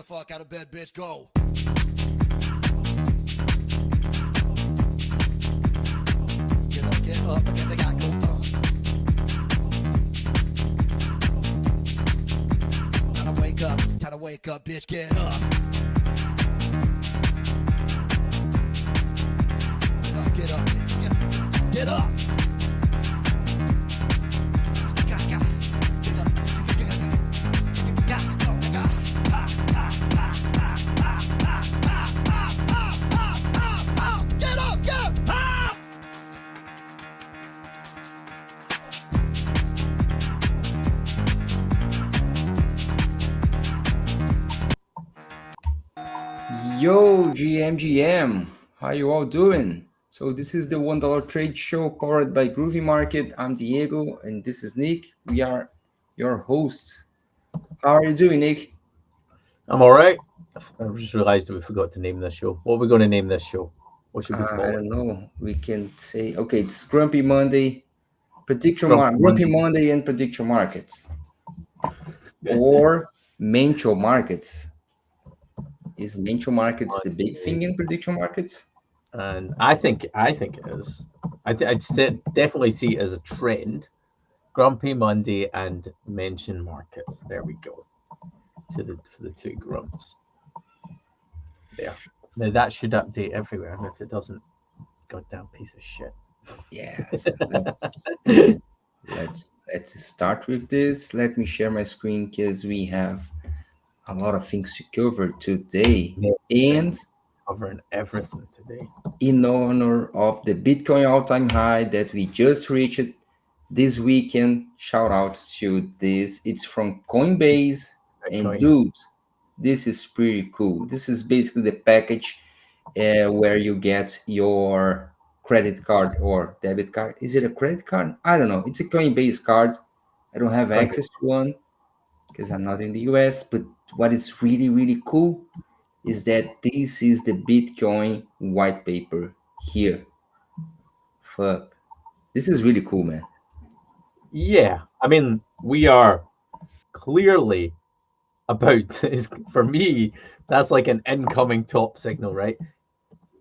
fuck out of bed, bitch. Go. Get up, again. They got go. Time to wake up, bitch. Get up. Get up. Get up. Yo, GM, how you all doing? So this is the $1 Trade Show powered by Groovy Market. I'm Diego, and this is Nick. We are your hosts. How are you doing, Nick? I'm all right. I just realized that we forgot to name this show. What are we going to name this show? What should we call I it? don't know. We can say, okay, it's Grumpy Monday, Grumpy Grumpy Monday and Prediction Markets. Or Mental Markets. Is Mental Markets the big thing in prediction markets? And I think it is. I'd definitely see it as a trend. Grumpy Monday and Mention Markets. There we go. For the two grumps. There. Now that should update everywhere. And if it doesn't, goddamn piece of shit. Yes. Let's start with this. Let me share my screen because we have a lot of things to cover today. And covering everything today. In honor of the Bitcoin all-time high that we just reached this weekend, shout out to this. It's from Coinbase. And dude, this is pretty cool. This is basically the package where you get your credit card or debit card. Is it a credit card? I don't know. It's a Coinbase card. I don't have access to one because I'm not in the US. But what is really, really cool is that this is the Bitcoin white paper here. Fuck. This is really cool, man. Yeah. I mean, we are clearly about this. For me, that's like an incoming top signal, right?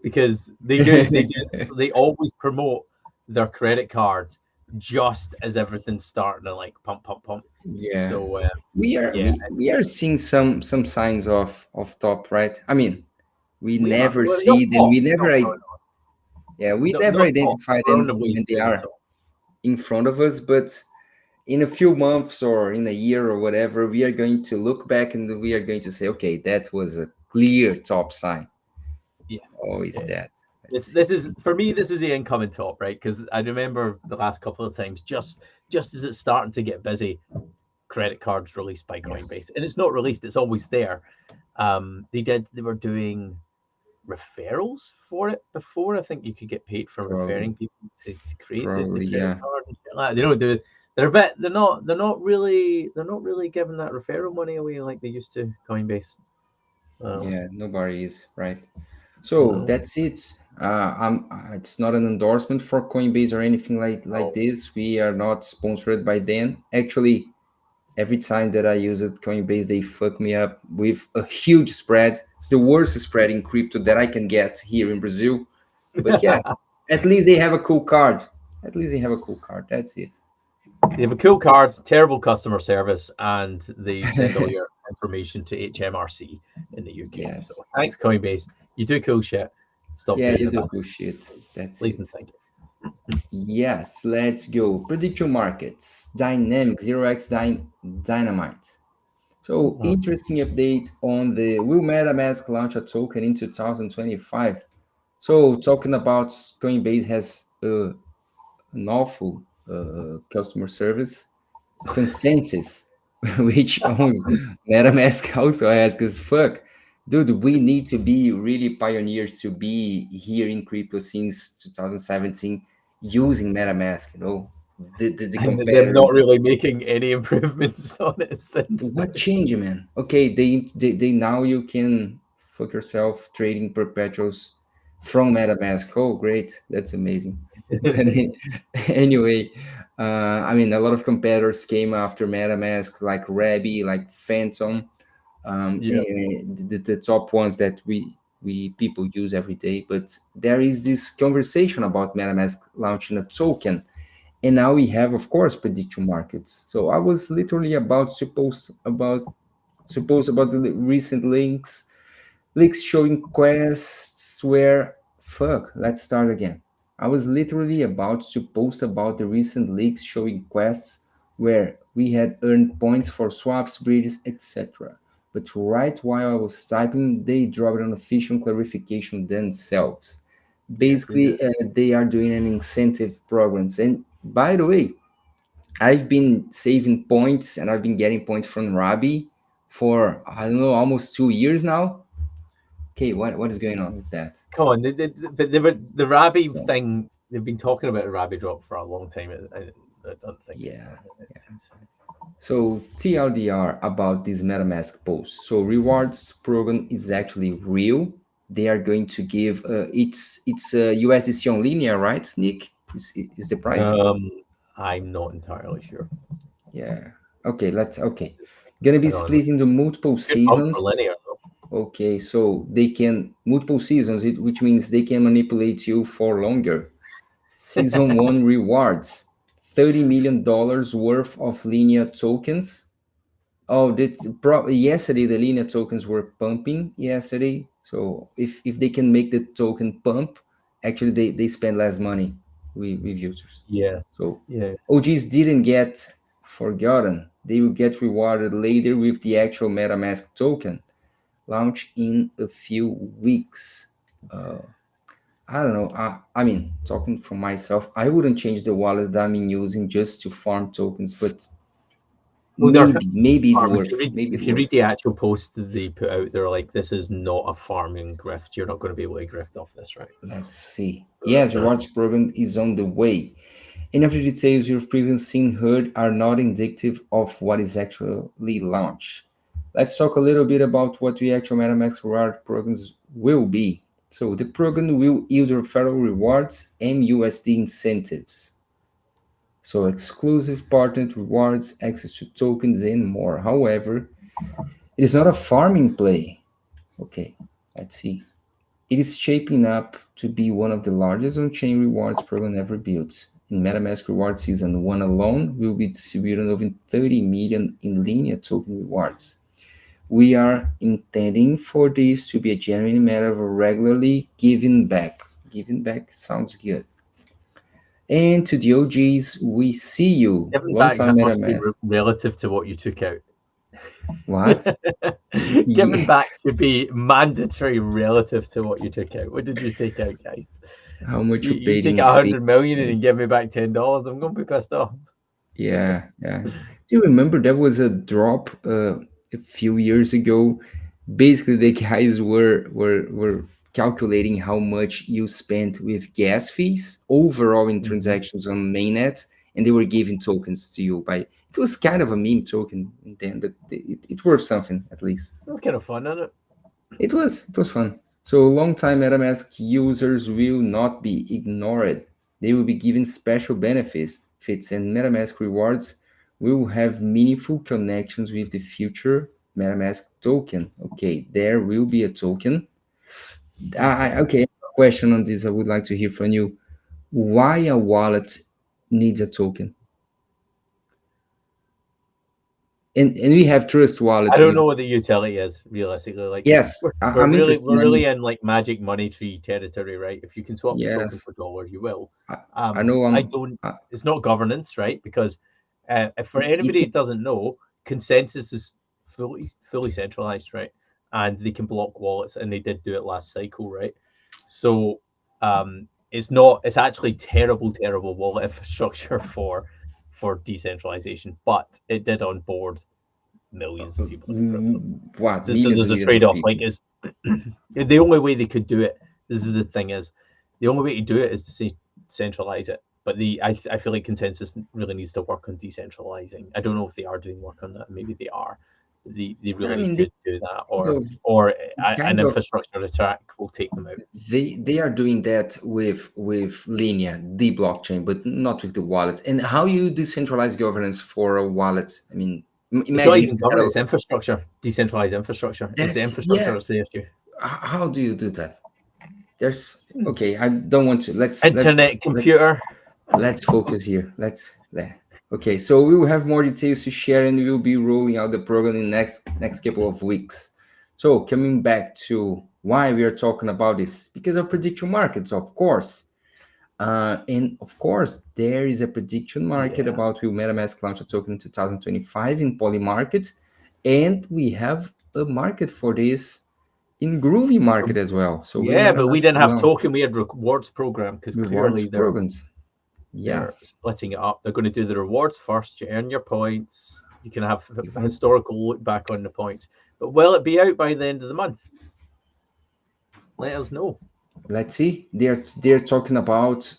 Because they always promote their credit cards just as everything's starting to like pump. Yeah. So we are seeing some signs of top, right? I mean, we never see them. We never never identify them when they are in front of us. But in a few months or in a year or whatever, we are going to look back and we are going to say, okay, that was a clear top sign. Yeah, always that. This is for me. This is the incoming top, right? Because I remember the last couple of times, just as it's starting to get busy, credit cards released by Coinbase, and it's not released; it's always there. They were doing referrals for it before. I think you could get paid for referring people to create the credit card and shit like that. You know, they're not really giving that referral money away like they used to Coinbase. Nobody is, right? So that's it. It's not an endorsement for Coinbase or anything like this. We are not sponsored by them. Actually, every time that I use it, Coinbase, they fuck me up with a huge spread. It's the worst spread in crypto that I can get here in Brazil. But yeah, at least they have a cool card. That's it. They have a cool card, terrible customer service, and they send all your information to HMRC in the UK. Yes. So thanks, Coinbase. You do cool shit. Stop. Yeah, you do cool shit. That's please it. And thank you. Yes, let's go. Prediction markets, dynamic 0x dynamite. So interesting update on the will MetaMask launch a token in 2025. So talking about Coinbase has an awful customer service consensus, which owns MetaMask also asks, fuck, dude, we need to be really pioneers to be here in crypto since 2017 using MetaMask, you know. They're not really making any improvements on it since. What changed, man? Okay, they now you can fuck yourself trading perpetuals from MetaMask. Oh, great, that's amazing. Anyway, I mean, a lot of competitors came after MetaMask, like Rabby, like Phantom. the top ones that we people use every day. But there is this conversation about MetaMask launching a token, and now we have, of course, prediction markets. So I was literally suppose about the recent leaks showing quests where, let's start again. I was literally about to post about the recent leaks showing quests where we had earned points for swaps, bridges, etc. But right while I was typing, they dropped an official clarification themselves. Basically, they are doing an incentive programs. And by the way, I've been saving points and I've been getting points from Rabi for, I don't know, almost 2 years now. Okay, what is going on with that? Come on, the Rabi thing, they've been talking about a Rabi drop for a long time. I don't think. Yeah. So TLDR about this MetaMask post. So rewards program is actually real. They are going to give it's USDC on linear, right, Nick? Is the price? I'm not entirely sure. Yeah. Okay. Gonna be split into multiple seasons. Okay, so they can multiple seasons, which means they can manipulate you for longer. Season 1 rewards $30 million worth of linear tokens. Oh, that's probably yesterday. The linear tokens were pumping yesterday. So if they can make the token pump, actually they spend less money with users. Yeah. So yeah, OGs didn't get forgotten. They will get rewarded later with the actual MetaMask token, launch in a few weeks. I don't know. I mean, talking for myself, I wouldn't change the wallet that I'm using just to farm tokens, but maybe it worth. If you read the actual post that they put out, they're like, "This is not a farming grift. You're not going to be able to grift off this, right?" Let's see. Yes, rewards program is on the way. Any of the details you've previously heard are not indicative of what is actually launched. Let's talk a little bit about what the actual MetaMask reward programs will be. So the program will yield referral rewards and USD incentives. So exclusive partnered rewards, access to tokens, and more. However, it is not a farming play. Okay, let's see. It is shaping up to be one of the largest on-chain rewards program ever built. In MetaMask Reward Season 1 alone, we will be distributing over 30 million in linear token rewards. We are intending for this to be a genuine matter of regularly giving back. Giving back sounds good. And to the OGs, we see you. Giving back must be relative to what you took out. What? Giving back should be mandatory relative to what you took out. What did you take out, guys? How much you paid? You take 100 million and you give me back $10. I'm going to be pissed off. Yeah. Do you remember there was a drop a few years ago? Basically, the guys were calculating how much you spent with gas fees overall in transactions on mainnet, and they were giving tokens to you by. It was kind of a meme token then, but it worth something at least. It was kind of fun, wasn't it? It was fun. So long-time MetaMask users will not be ignored. They will be given special benefits, and MetaMask rewards will have meaningful connections with the future MetaMask token. Okay, there will be a token. Okay, a question on this I would like to hear from you. Why a wallet needs a token? And we have Trust Wallet. I don't know what the utility is realistically. Like, yes, we're really in like magic money tree territory, right? If you can swap the token for dollar, you will. I know. It's not governance, right? Because for anybody that doesn't know, consensus is fully centralized, right? And they can block wallets, and they did do it last cycle, right? So it's actually terrible wallet infrastructure for decentralization, but it did onboard millions of people. What? So there's a trade-off. Like, is the only way they could do it. This is the thing: is the only way to do it is to centralize it. But I feel like consensus really needs to work on decentralizing. I don't know if they are doing work on that. Maybe they are. They really need to do that, or an infrastructure attack will take them out. They are doing that with Linea, the blockchain, but not with the wallet. And how you decentralize governance for a wallet? I mean, It's not imagine even government, it's infrastructure, decentralized infrastructure. It's the infrastructure that's the issue. How do you do that? There's okay. I don't want to. Internet, computer. Let's focus here. Okay. So we will have more details to share, and we will be rolling out the program in next couple of weeks. So coming back to why we are talking about this, because of prediction markets, of course. And of course, there is a prediction market about will MetaMask launch a token in 2025 in Polymarket, and we have a market for this in Groovy Market as well. So but we didn't have token. We had rewards program because clearly they're splitting it up. They're going to do the rewards first. You earn your points. You can have a historical look back on the points. But will it be out by the end of the month? Let us know. Let's see. They're talking about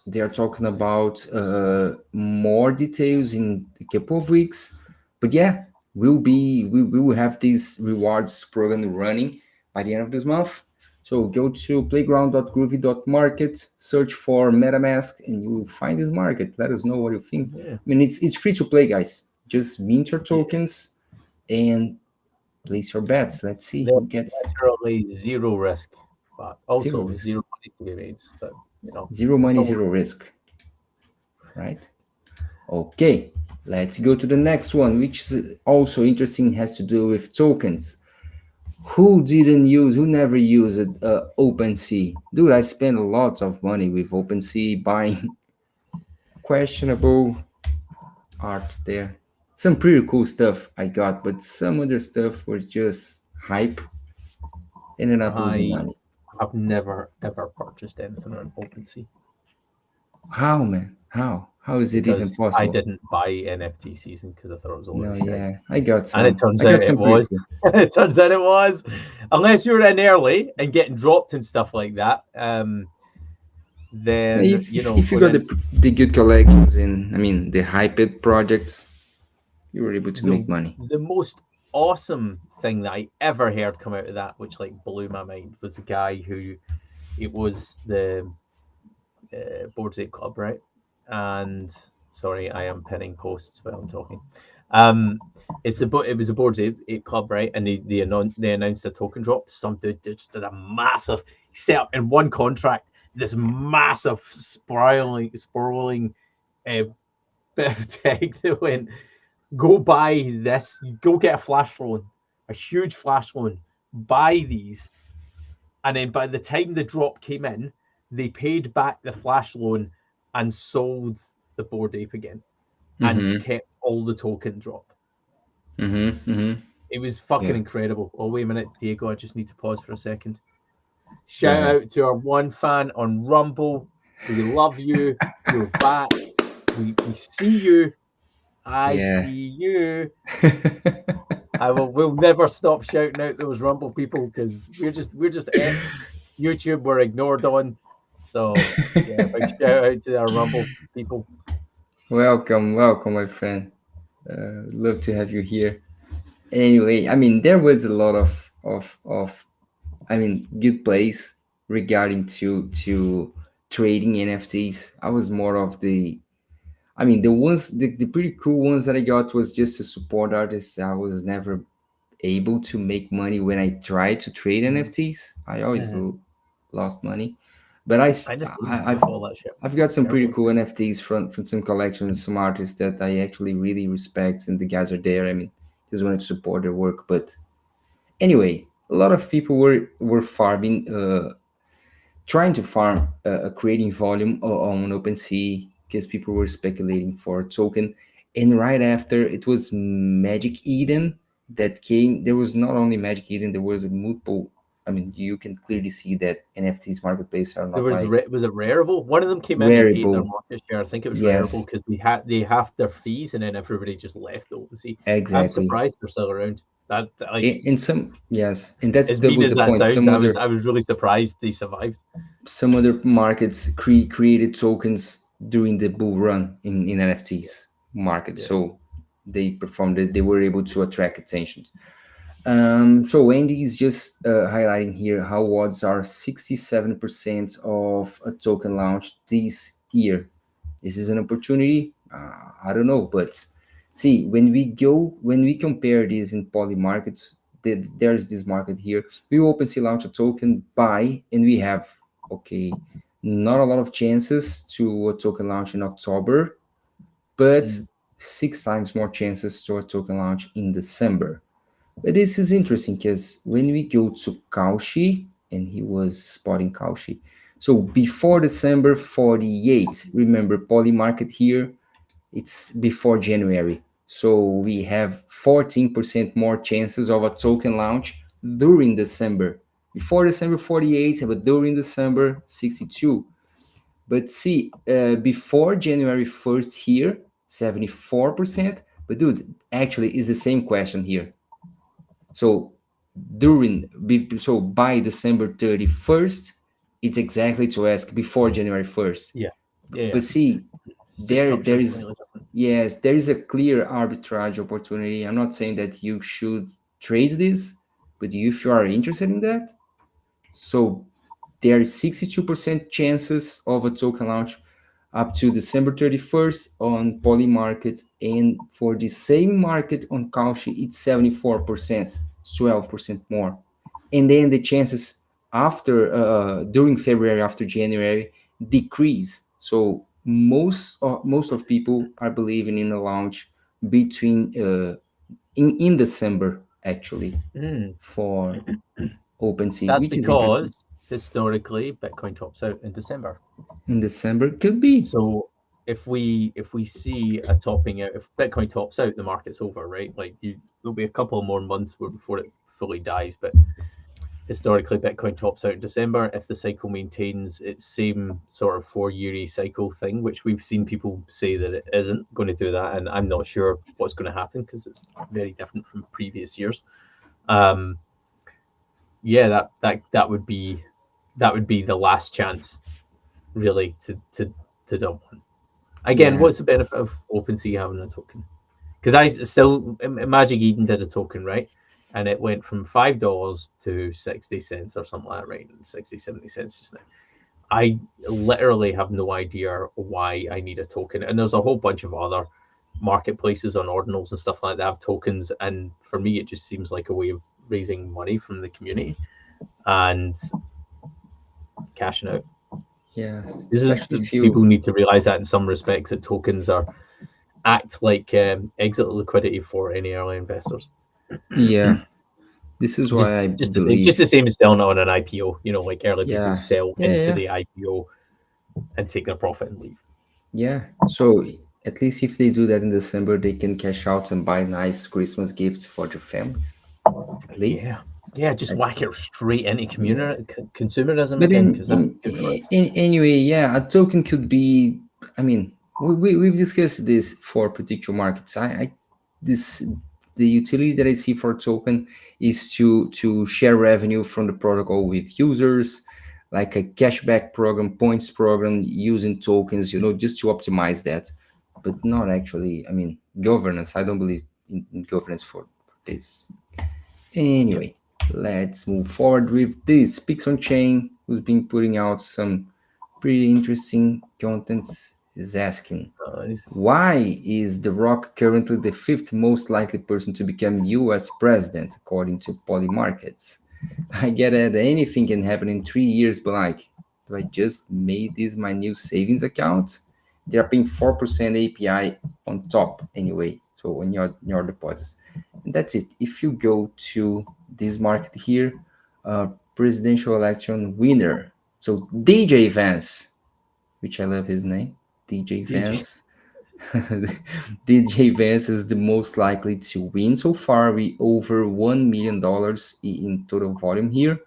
more details in a couple of weeks. But yeah, we will have this rewards program running by the end of this month. So go to playground.groovy.market, search for MetaMask, and you will find this market. Let us know what you think. Yeah. I mean, it's free to play, guys. Just mint your tokens and place your bets. Let's see who gets. Literally zero risk, but also zero money to be made. But zero money, zero risk. Right? Okay. Let's go to the next one, which is also interesting. Has to do with tokens. Who never used OpenSea? Dude, I spent lots of money with OpenSea buying questionable art there. Some pretty cool stuff I got, but some other stuff were just hype. Ended up losing money. I've never ever purchased anything on OpenSea. How, man? How is it even possible? I didn't buy NFT season because I thought it was all I got some. And it turns out it was. It turns out it was. Unless you're in early and getting dropped and stuff like that, then if you got the good collections and the hyped projects, you were able to make money. The most awesome thing that I ever heard come out of that, which blew my mind, was the guy who it was the Bored Ape Club, right? And sorry, I am pinning posts while I'm talking. It was a Bored Ape Club, right? And they announced a token drop. Some dude just did a massive set up in one contract, this massive spiraling bit of tech that went, go buy this, go get a flash loan, a huge flash loan, buy these, and then by the time the drop came in, they paid back the flash loan and sold the Bored Ape again, and kept all the token drop. It was fucking incredible. Oh, wait a minute, Diego, I just need to pause for a second. Shout out to our one fan on Rumble. We love you. You're back. We see you. I see you. We'll never stop shouting out those Rumble people because we're just ex YouTube we're ignored on. So big shout out to our Rumble people. Welcome, my friend. Love to have you here. Anyway, there was a lot of good plays regarding to trading NFTs. I was more of the pretty cool ones that I got was just to support artists. I was never able to make money when I tried to trade NFTs. I always lost money. But I've got some pretty cool NFTs from some collections, some artists that I actually really respect, and the guys are there. Just wanted to support their work. But anyway, a lot of people were farming, trying to farm creating volume on OpenSea because people were speculating for a token. And right after, it was Magic Eden that came. There was not only Magic Eden, there was a multiple. You can clearly see that NFTs marketplace are not. Was it Rarible? One of them came in and ate their market share. I think it was Rarible because they have their fees, and then everybody just left OpenSea. Exactly. I'm surprised they're still around. And that was the point. I was really surprised they survived. Some other markets created tokens during the bull run in NFTs market, so they performed it. They were able to attract attention. So Andy is just highlighting here how odds are 67% of a token launch this year. This is an opportunity. I don't know, but See, when we compare this in poly markets, there's this market here. We OpenSea launch a token buy, and we have, okay, not a lot of chances to a token launch in October, but 6 times more chances to a token launch in December. But this is interesting because when we go to Cauchy, and he was spotting Cauchy. So before December 48, remember poly market here, it's before January. So we have 14% more chances of a token launch during December. Before December 48, but during December 62. But see, before January 1st here, 74%. But dude, actually is the same question here. So by December 31st, it's exactly to ask before January 1st. Yeah. But see, there is a clear arbitrage opportunity. I'm not saying that you should trade this, but if you are interested in that, so there is 62% chances of a token launch up to December 31st on poly market, and for the same market on Cauchy, it's 74%, 12% more. And then the chances after during February, after January, decrease. So most of people are believing in a launch between in December actually for OpenSea. That's which is interesting. because historically Bitcoin tops out in December. In December could be. So if we see a topping out, if Bitcoin tops out, the market's over, right? Like there'll be a couple more months before it fully dies, but historically Bitcoin tops out in December. If the cycle maintains its same sort of 4-year cycle thing, which we've seen people say that it isn't going to do that, and I'm not sure what's going to happen because it's very different from previous years. Yeah, that would be the last chance, really, to dump one. Again, what's the benefit of OpenSea having a token? Because I still Magic Eden did a token, right? And it went from $5 to 60 cents or something like that, right? 60, 70 cents just now. I literally have no idea why I need a token. And there's a whole bunch of other marketplaces on ordinals and stuff like that have tokens. And for me, it just seems like a way of raising money from the community and cashing out. Yeah, people need to realize that in some respects, that tokens act like exit liquidity for any early investors. Yeah, this is why I believe just the same as selling on an IPO. Like early people sell into the IPO and take their profit and leave. Yeah, so at least if they do that in December, they can cash out and buy nice Christmas gifts for their families. At least. Yeah, just whack it straight into consumerism but again. Anyway, a token could be. I mean, we've discussed this for particular markets. The utility that I see for a token is to share revenue from the protocol with users, like a cashback program, points program, using tokens, just to optimize that, but not actually. I mean, governance. I don't believe in governance for this. Anyway. Let's move forward with this. PixOnChain, who's been putting out some pretty interesting contents, is asking, why is The Rock currently the 5th most likely person to become US president, according to Poly Markets? I get that anything can happen in 3 years, but do I just made this my new savings account? They're paying 4% API on top anyway, so on your deposits. And that's it. If you go to this market here, presidential election winner. So DJ Vance, which I love his name, DJ Vance. DJ Vance is the most likely to win so far. We over $1 million in total volume here.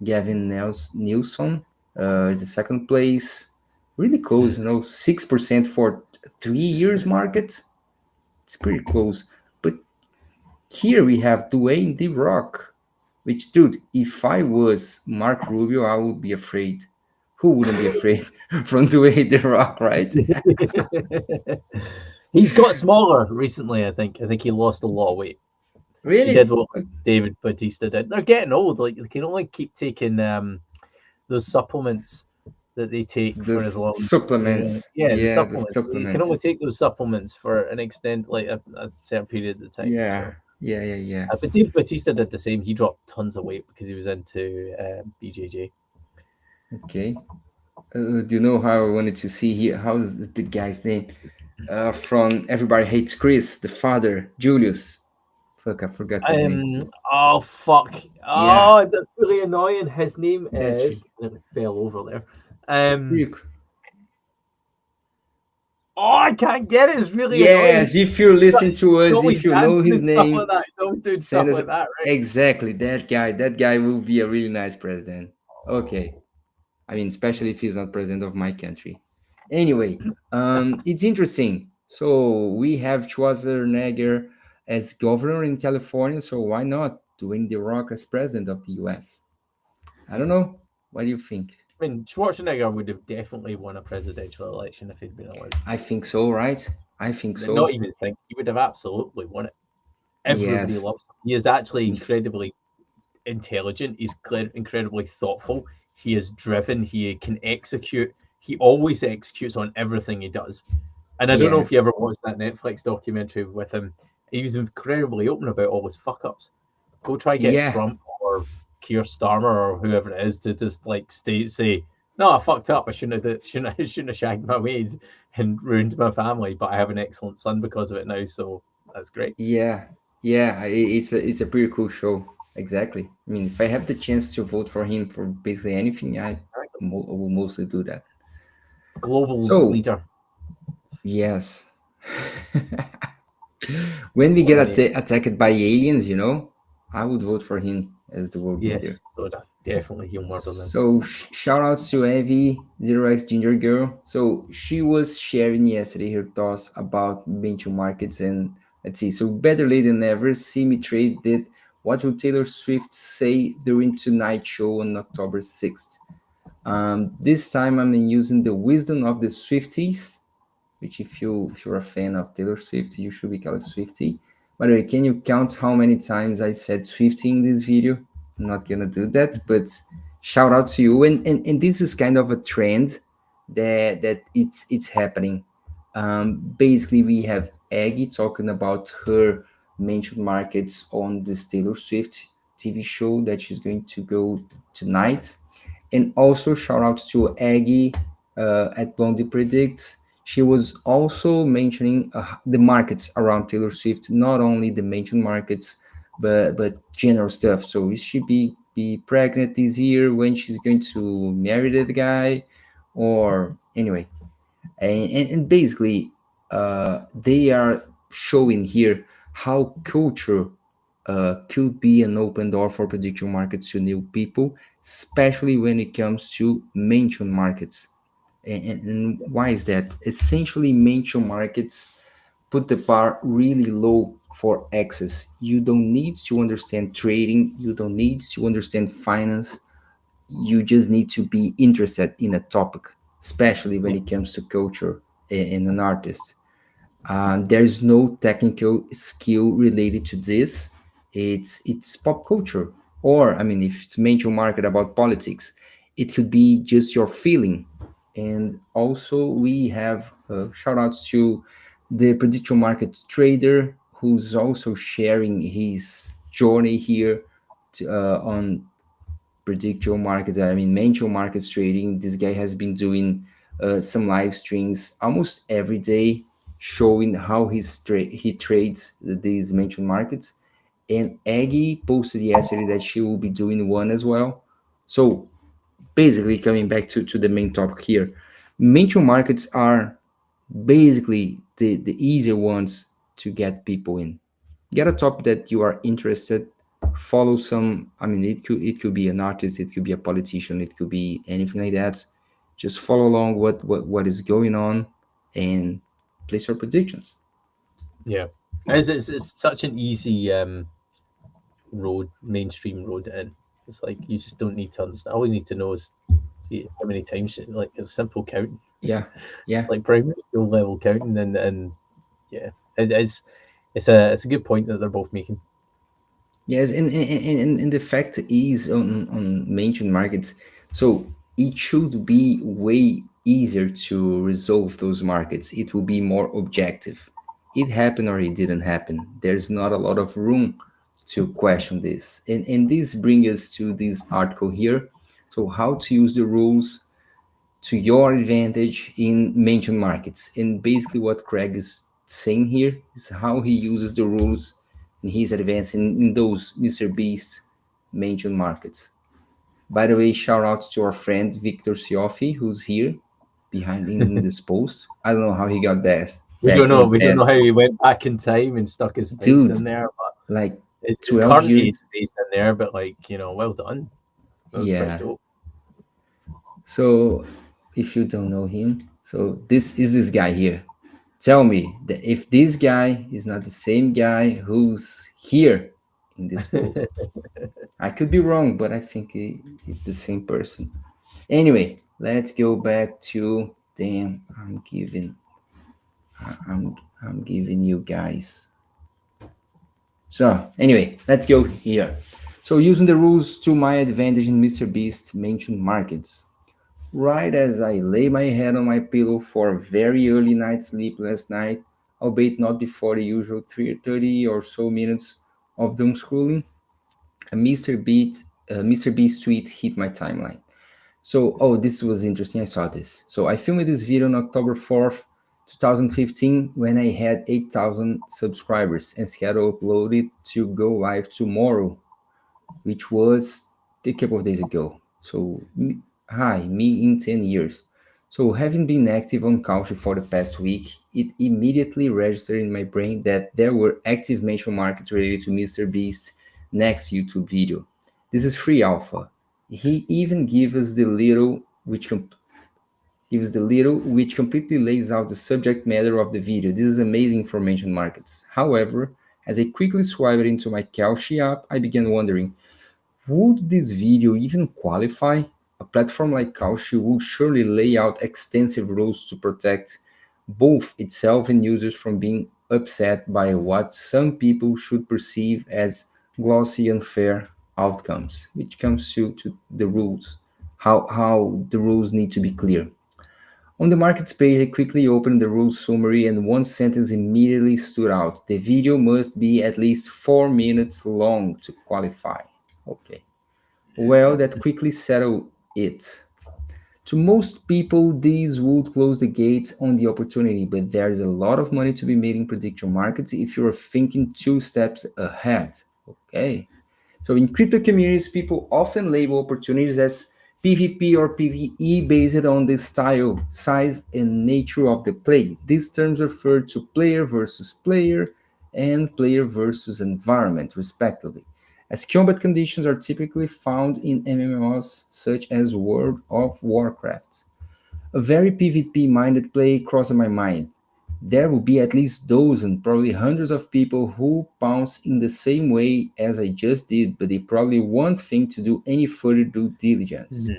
Gavin Newsom is the second place. Really close, 6% for 3 years market. It's pretty close. But here we have Dwayne The Rock, which, dude, if I was Mark Rubio, I would be afraid. Who wouldn't be afraid from Dwayne The Rock, right? He's got smaller recently, I think. I think he lost a lot of weight. Really? He did what David Bautista did. They're getting old. Like, they can only keep taking those supplements that they take The for as long. supplements. The Yeah, the supplements. You can only supplements. take those supplements for an extent, like a certain period of time. Yeah, So. yeah. But Dave Bautista did the same. He dropped tons of weight because he was into BJJ. Okay. Do you know how I wanted to see here? How's the guy's name? From Everybody Hates Chris, the father, Julius. Fuck, I forgot his name. Oh fuck! Yeah, Oh, that's really annoying. His name that's is. It fell over there. Oh, I can't get it. It's really annoying. Yes, if you listen to us, always if you know dancing his and stuff name, like that. He's always doing send stuff us like that, right? exactly that guy. That guy will be a really nice president. Okay, I mean, especially if he's not president of my country. Anyway, it's interesting. So we have Schwarzenegger as governor in California. So why not Dwayne The Rock as president of the U.S.? I don't know. What do you think? I mean, Schwarzenegger would have definitely won a presidential election if he'd been allowed. I think so, right? I think so. Not even think he would have absolutely won it. Everybody loves him. He is actually incredibly intelligent. He's incredibly thoughtful. He is driven. He can execute. He always executes on everything he does. And I don't know if you ever watched that Netflix documentary with him. He was incredibly open about all his fuck ups. Go try get Trump or Keir Starmer or whoever it is to just like say, no, I fucked up. I shouldn't have shagged my maid and ruined my family, but I have an excellent son because of it now. So that's great. Yeah. It's a pretty cool show. Exactly. I mean, if I have the chance to vote for him for basically anything, I will mostly do that. Global leader. Yes. When we get attacked by aliens, I would vote for him as the world leader. So definitely he'll murder them. So shout out to Evie, 0x Ginger Girl. So she was sharing yesterday her thoughts about venture markets, and let's see. So better late than never. Simi Trade did what will Taylor Swift say during Tonight Show on October 6th. This time I'm using the wisdom of the Swifties, which if you're a fan of Taylor Swift, you should be called a Swiftie. By the way, can you count how many times I said Swiftie in this video? I'm not gonna do that, but shout out to you. And this is kind of a trend that it's happening. Basically, we have Aggie talking about her mentioned markets on this Taylor Swift TV show that she's going to go tonight. And also shout out to Aggie at Blondie Predicts. She was also mentioning the markets around Taylor Swift, not only the mentioned markets, but general stuff. So is she be pregnant this year, when she's going to marry that guy, or anyway. And basically, they are showing here how culture could be an open door for prediction markets to new people, especially when it comes to mention markets. And why is that? Essentially, mention markets put the bar really low for access. You don't need to understand trading, you don't need to understand finance, you just need to be interested in a topic, especially when it comes to culture and an artist. There's no technical skill related to this. It's pop culture, or I mean, if it's mention market about politics, it could be just your feeling. And also, we have shout outs to the prediction market trader, who's also sharing his journey here on prediction markets. I mean, mention markets trading. This guy has been doing some live streams almost every day, showing how he trades these mention markets. And Aggie posted yesterday that she will be doing one as well. So basically, coming back to the main topic here, mention markets are basically the easier ones to get people in. Get a topic that you are interested, follow some, I mean, it could be an artist, it could be a politician, it could be anything like that. Just follow along what is going on and place your predictions. Yeah, it's such an easy mainstream road in. It's like you just don't need to understand. All you need to know is how many times, like it's simple counting. Yeah. Like primary school level counting, and yeah, it's a good point that they're both making. Yes, and the fact is on mentioned markets. So it should be way easier to resolve those markets. It will be more objective. It happened or it didn't happen. There's not a lot of room to question this. And this brings us to this article here. So how to use the rules to your advantage in mentioned markets. And basically what Craig is saying here is how he uses the rules in his advance in those Mr. Beast mentioned markets. By the way, shout out to our friend Victor Siofi, who's here behind in this post. I don't know how he got that. We don't know. We don't know how he went back in time and stuck his face in there. But like it's 12 years. His face in there, but like, well done. Yeah. So if you don't know him, so this is this guy here. Tell me that if this guy is not the same guy who's here in this post. I could be wrong, but I think it's the same person. Anyway, let's go back to damn. I'm giving you guys. So anyway, let's go here. So using the rules to my advantage in Mr. Beast mentioned markets. Right as I lay my head on my pillow for a very early night sleep last night, albeit not before the usual 30 or so minutes of doom scrolling, a Mr. Beast tweet hit my timeline. So, this was interesting. I saw this. So I filmed this video on October 4th, 2015, when I had 8,000 subscribers and scheduled uploaded to go live tomorrow, which was a couple of days ago. So, me in 10 years. So having been active on Kalshi for the past week, it immediately registered in my brain that there were active mention markets related to Mr. Beast's next YouTube video. This is free alpha. He even gives us the little which completely lays out the subject matter of the video. This is amazing for mention markets. However, as I quickly swiped into my Kalshi app, I began wondering, would this video even qualify? A platform like Kalshi would surely lay out extensive rules to protect both itself and users from being upset by what some people should perceive as glossy, unfair outcomes, which comes to the rules, how the rules need to be clear. On the markets page, I quickly opened the rules summary and one sentence immediately stood out. The video must be at least 4 minutes long to qualify. Okay. Well, that quickly settled it. To most people, these would close the gates on the opportunity, but there's a lot of money to be made in prediction markets if you're thinking 2 steps ahead. Okay. So in crypto communities, people often label opportunities as PvP or PvE based on the style, size, and nature of the play. These terms refer to player versus player and player versus environment, respectively, as combat conditions are typically found in MMOs such as World of Warcraft. A very PvP-minded play crossed my mind. There will be at least dozens, probably hundreds of people who pounce in the same way as I just did, but they probably won't think to do any further due diligence.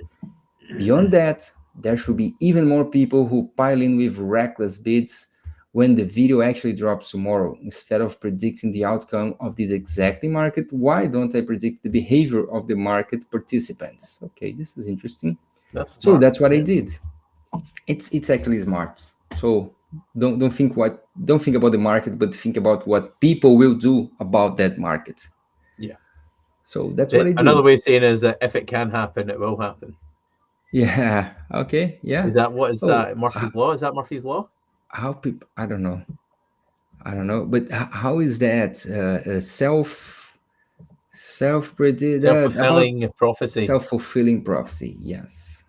Beyond that, there should be even more people who pile in with reckless bids when the video actually drops tomorrow. Instead of predicting the outcome of this exact market, why don't I predict the behavior of the market participants? Okay, this is interesting. So that's what I did. It's actually smart. So don't think about the market, but think about what people will do about that market. Yeah. So that's what I did. Another way of saying is that if it can happen, it will happen. Yeah. Okay. Yeah. Is that Murphy's Law? Is that Murphy's Law? How people? I don't know. But how is that self-fulfilling prophecy? Self-fulfilling prophecy. Yes.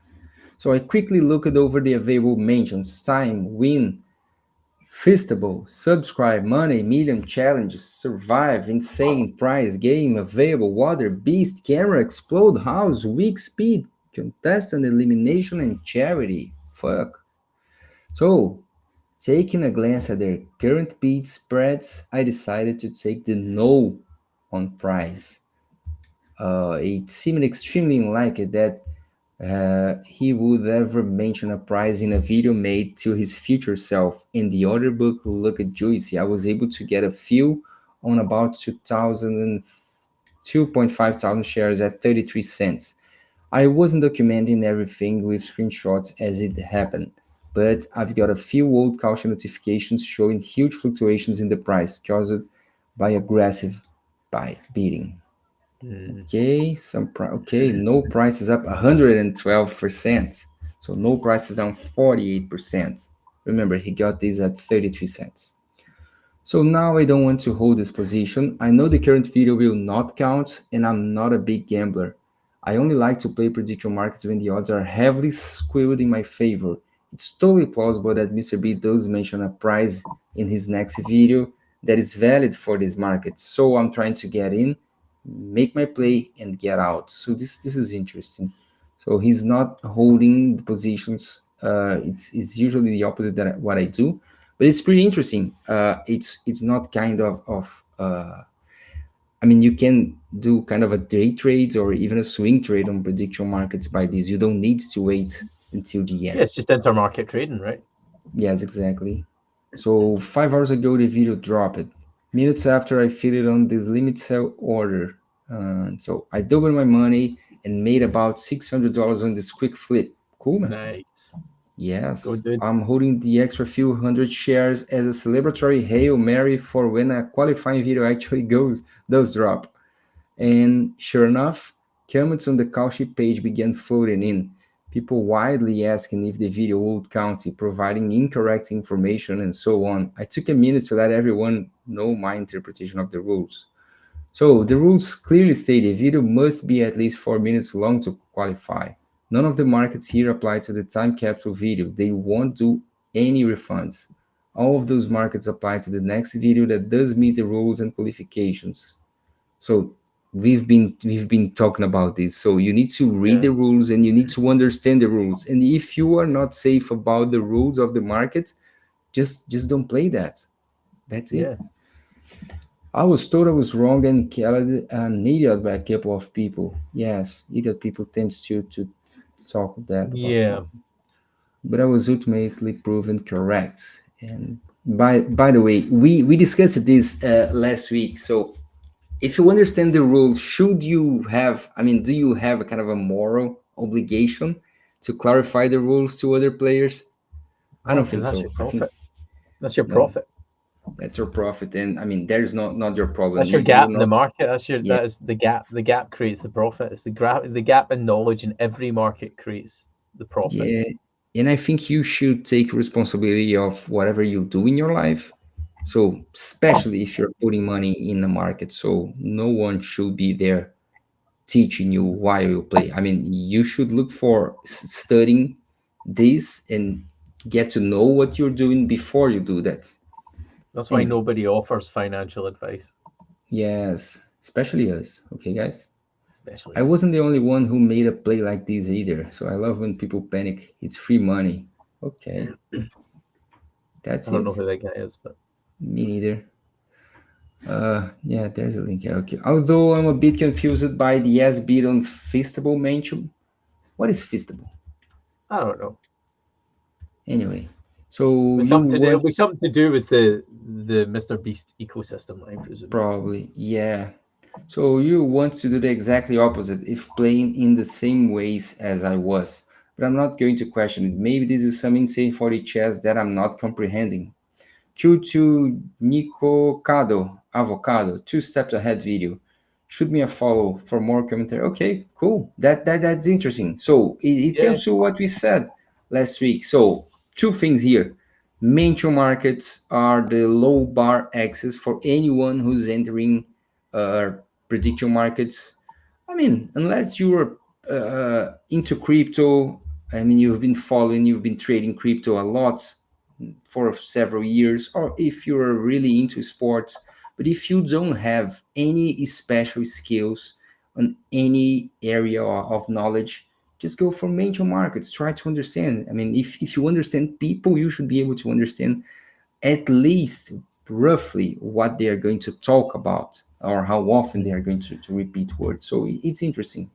So I quickly looked over the available mentions: time, win, feastable, subscribe, money, million, challenges, survive, insane, prize, game, available, water, beast, camera, explode, house, weak speed, contestant, elimination, and charity. Fuck. So, taking a glance at their current bid spreads, I decided to take the no on prize. It seemed extremely unlikely that he would ever mention a prize in a video made to his future self. In the other book, looked juicy. I was able to get a few on about 2,500 shares at 33 cents. I wasn't documenting everything with screenshots as it happened, but I've got a few old caution notifications showing huge fluctuations in the price caused by aggressive buy bidding. Okay, no price is up 112%. So no price is down 48%. Remember, he got this at 33 cents. So now I don't want to hold this position. I know the current video will not count, and I'm not a big gambler. I only like to play prediction markets when the odds are heavily skewed in my favor. It's totally plausible that Mr. B does mention a price in his next video that is valid for this market. So I'm trying to get in, make my play, and get out. So this is interesting. So he's not holding the positions. It's usually the opposite that what I do, but it's pretty interesting. It's not kind of I mean, you can do kind of a day trade or even a swing trade on prediction markets by this. You don't need to wait until the end. Yeah, it's just intermarket trading, right? Yes, exactly. So 5 hours ago, the video dropped. Minutes after, I filled it on this limit sell order. So I doubled my money and made about $600 on this quick flip. Cool, man. Nice. Yes, Go, dude. I'm holding the extra few hundred shares as a celebratory Hail Mary for when a qualifying video actually does drop. And sure enough, comments on the Kalshi page began floating in. People widely asking if the video would count, providing incorrect information, and so on. I took a minute to let everyone know my interpretation of the rules. So the rules clearly state a video must be at least 4 minutes long to qualify. None of the markets here apply to the time capsule video. They won't do any refunds. All of those markets apply to the next video that does meet the rules and qualifications. So we've been talking about this. So you need to read the rules and you need to understand the rules. And if you are not safe about the rules of the market, just don't play that. That's it. I was told I was wrong and called an idiot by a couple of people. Yes, idiot people tends to talk that. Yeah. But I was ultimately proven correct. And by the way, we discussed this last week. So if you understand the rules, do you have a kind of a moral obligation to clarify the rules to other players? I don't think that's so. Your profit. That's your profit. That's your profit, and I mean, there's not your problem. That's your gap in the market. That is the gap. The gap creates the profit. It's the gap in knowledge in every market creates the profit. Yeah, and I think you should take responsibility of whatever you do in your life. So especially if you're putting money in the market, so no one should be there teaching you why you play. I mean, you should look for studying this and get to know what you're doing before you do that. That's why nobody offers financial advice. Yes, especially us. Okay, guys? Especially. I wasn't the only one who made a play like this either. So I love when people panic. It's free money. Okay. That's it. I don't know who that guy is, but... Me neither. Yeah, there's a link here. Okay. Although I'm a bit confused by the S bid on Feastable mention. What is Feastable? I don't know. Anyway. So something to do with the Mr. Beast ecosystem, I presume. Probably, yeah. So you want to do the exactly opposite if playing in the same ways as I was. But I'm not going to question it. Maybe this is some insane 40 chess that I'm not comprehending. Q2 Nico Cado Avocado 2 steps ahead video. Shoot me a follow for more commentary. Okay, cool. That's interesting. So it comes to what we said last week. So 2 things here. Mention markets are the low bar access for anyone who's entering prediction markets. I mean, unless you're into crypto, I mean, you've been trading crypto a lot for several years, or if you're really into sports. But if you don't have any special skills on any area of knowledge, just go for major markets. Try to understand. I mean, if you understand people, you should be able to understand at least roughly what they are going to talk about or how often they are going to repeat words. So it's interesting.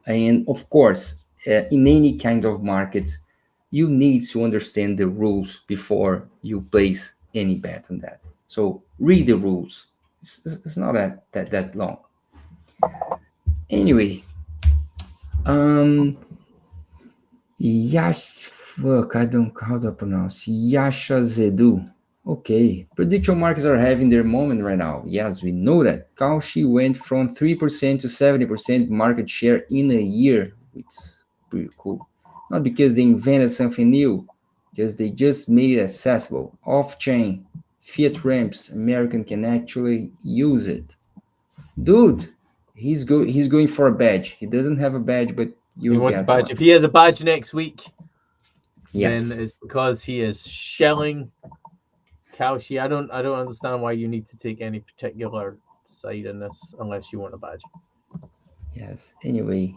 And of course, in any kind of markets, you need to understand the rules before you place any bet on that. So read the rules. It's not that long. Anyway, I don't how to pronounce Yasha Zedu. Okay, prediction markets are having their moment right now. Yes, we know that. Kalshi went from 3% to 70% market share in a year, which is pretty cool. Not because they invented something new, because they just made it accessible, off-chain, fiat ramps. American can actually use it. Dude, he's going for a badge. He doesn't have a badge, but He you'll wants a get badge. one. If he has a badge next week, Yes. then it's because he is shelling Kalshi. I don't understand why you need to take any particular side in this unless you want a badge. Yes. Anyway,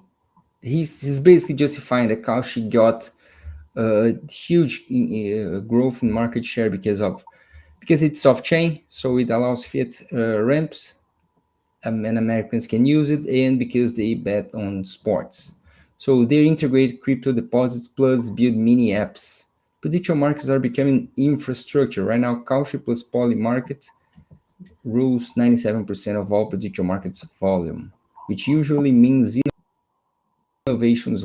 he's basically justifying that Kalshi got a huge growth in market share because it's off chain, so it allows fiat ramps, and Americans can use it, and because they bet on sports. So they integrate crypto deposits plus build mini apps. Prediction markets are becoming infrastructure. Right now, Kalshi plus Poly market rules 97% of all prediction markets volume, which usually means innovations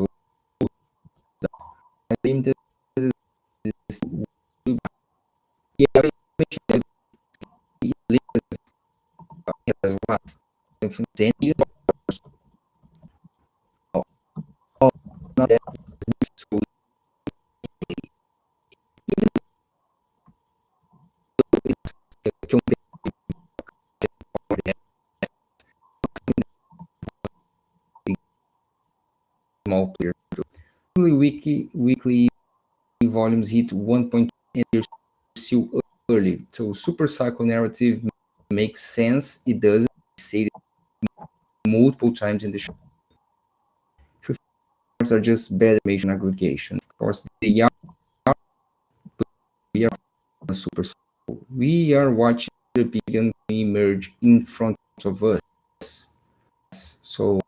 limited. As what? 10 years. Not that so small player. Weekly volumes hit 1.2 years still early. So super cycle narrative makes sense. It does say it multiple times in the show. Are just better information aggregation. Of course, they are. We are super cycle. We are watching the beacon emerge in front of us. So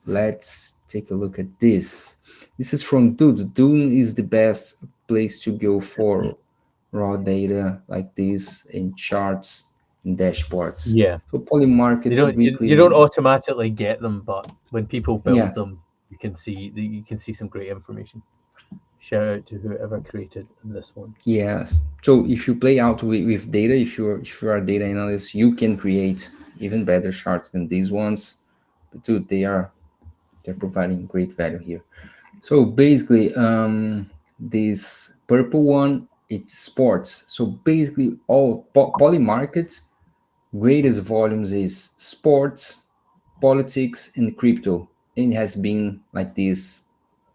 let's take a look at this. This is from Dune. Dune is the best place to go for raw data like this in charts and dashboards. Yeah. So Polymarket you don't automatically get them, but when people build Yeah. them, you can see some great information. Shout out to whoever created this one. Yes. So if you play out with data, if you are a data analyst, you can create even better charts than these ones. But dude, they're providing great value here. So basically, this purple one, it's sports. So basically, all poly markets, greatest volumes is sports, politics, and crypto. And it has been like this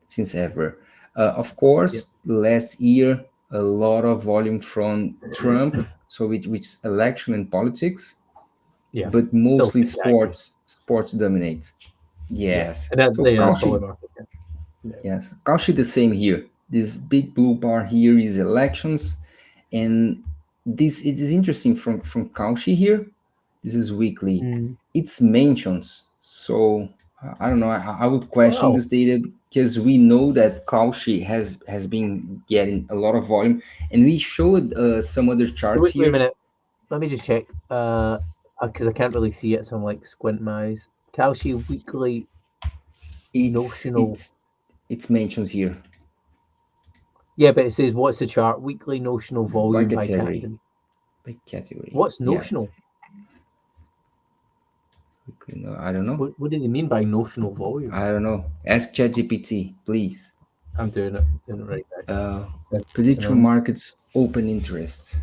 since ever. Of course, last year, a lot of volume from Trump, so which election and politics, Yeah, but still mostly spectacular. sports dominates. Yes. And that's So Polymarket. Yes, Kalshi the same here. This big blue bar here is elections, and this it is interesting from Kalshi here. This is weekly. It's mentions. So I don't know. I would question this data because we know that Kalshi has been getting a lot of volume, and we showed some other charts here. Wait a minute. Let me just check. Because I can't really see it, so I'm like squinting my eyes. Kalshi weekly notional. It's mentions here. Yeah, but it says what's the chart? Weekly notional volume by category. By category. What's notional? Yes. No, I don't know. What do they mean by notional volume? I don't know. Ask ChatGPT, please. I'm doing it. Right now. Prediction markets open interest.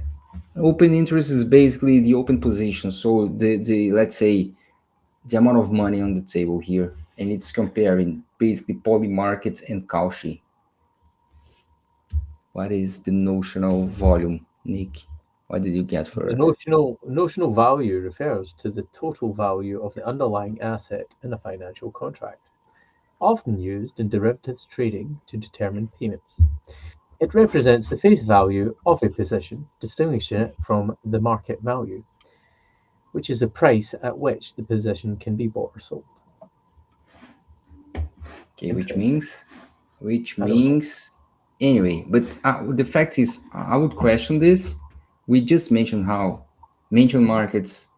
Open interest is basically the open position. So the let's say the amount of money on the table here, and it's comparing basically poly markets and Kalshi. What is the notional volume, Nick? What did you get for us? The notional value refers to the total value of the underlying asset in a financial contract, often used in derivatives trading to determine payments. It represents the face value of a position, distinguishing it from the market value, which is the price at which the position can be bought or sold. Okay, which means anyway, but the fact is, I would question this. We just mentioned how mentioned markets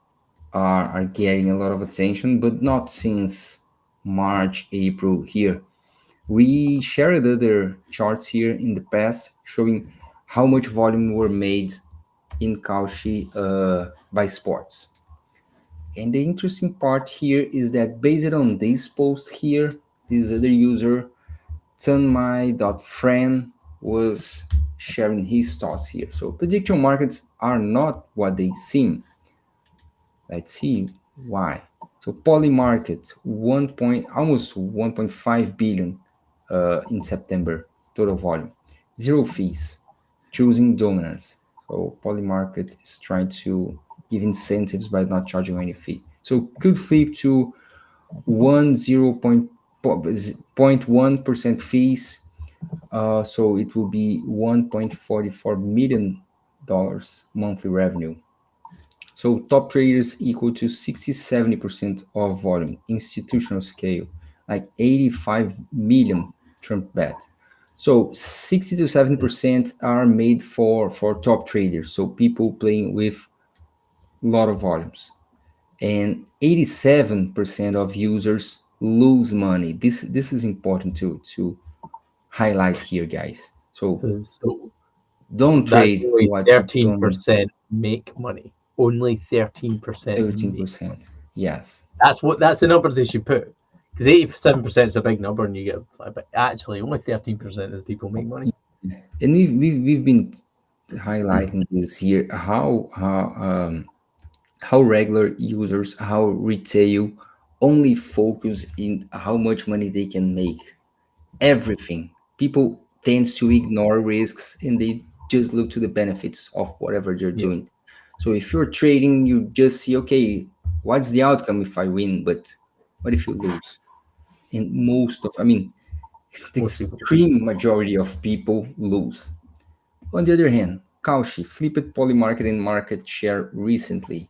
are getting a lot of attention, but not since March, April here. We shared other charts here in the past showing how much volume were made in Cauchy by sports. And the interesting part here is that based on this post here, this other user, Tanmai.friend, was sharing his thoughts here. So prediction markets are not what they seem. Let's see why. So Polymarket, almost 1.5 billion in September total volume, zero fees, choosing dominance. So Polymarket is trying to give incentives by not charging any fee. So could flip to 0.1% fees. So it will be $1.44 million monthly revenue. So top traders equal to 60-70% of volume, institutional scale, like 85 million Trump bet. So 60 to 70% are made for top traders, so people playing with a lot of volumes. And 87% of users lose money. This is important to highlight here, guys. So So don't that's trade only what you don't. 13% make money. Only 13% make. 13%. Yes. That's the number they should put. Because 87% is a big number, and you get, but actually only 13% of the people make money. And we've been highlighting this year how regular users, how retail only focus in how much money they can make. Everything. People tends to ignore risks and they just look to the benefits of whatever they're doing. So if you're trading, you just see, okay, what's the outcome if I win? But what if you lose? And the extreme majority of people lose. On the other hand, Cauchy flipped Polymarket in market share recently.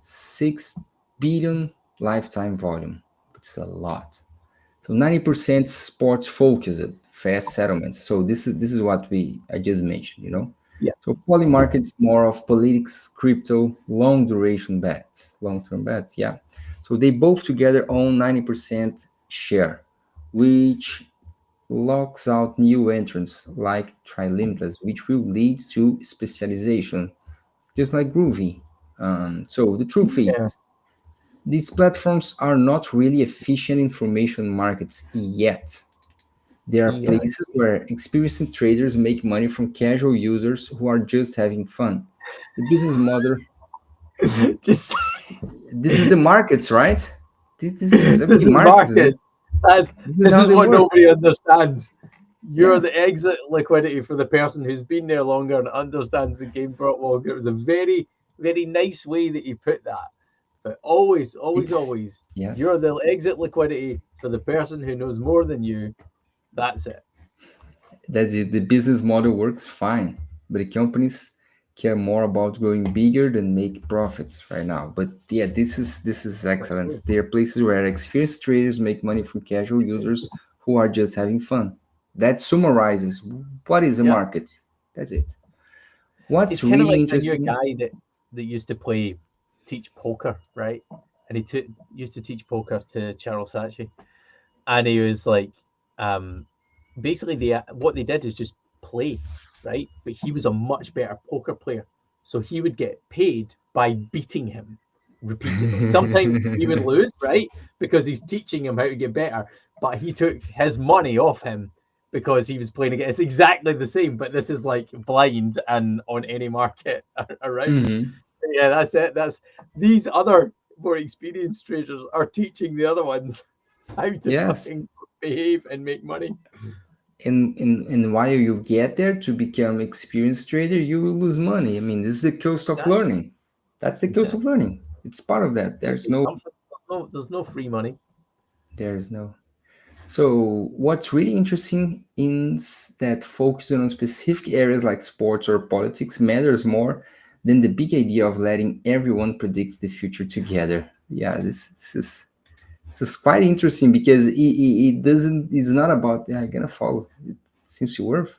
6 billion lifetime volume, which is a lot. So 90% sports focused, fast settlements. So this is what I just mentioned, Yeah. So Polymarket's more of politics, crypto, long duration bets, long-term bets, yeah. So they both together own 90% share, which locks out new entrants like Trilimitless, which will lead to specialization, just like Groovy. So the truth is, these platforms are not really efficient information markets yet. There are places where experienced traders make money from casual users who are just having fun. The business model, Just this is the markets, right? This is this is markets. markets. This is how they what work. nobody understands. You're Yes. the exit liquidity for the person who's been there longer and understands the game brought longer. It was a very, very nice way that you put that. But always, Yes. you're the exit liquidity for the person who knows more than you. That's it. That's it. The business model works fine, but the companies care more about growing bigger than make profits right now. But yeah, this is excellent. There are places where experienced traders make money from casual users who are just having fun. That summarizes what is a market. That's it. What's It's kind of really like I knew a interesting? guy that used to teach poker, right? And he used to teach poker to Charles Saatchi, and he was like, basically what they did is just play, right? But he was a much better poker player, so he would get paid by beating him repeatedly. Sometimes he would lose, right? Because he's teaching him how to get better, but he took his money off him because he was playing again. It's exactly the same, but this is like blind and on any market around. Mhm. Yeah, that's it. That's these other more experienced traders are teaching the other ones how to Yes. fucking behave and make money. And while you get there to become experienced trader, you will lose money. I mean, this is the cost of learning. That's the cost of learning. It's part of that. There's no free money. There's no. So what's really interesting is that focusing on specific areas like sports or politics matters more than the big idea of letting everyone predict the future together. Yeah, this is quite interesting because it doesn't. It's not about I'm gonna follow. It seems to work.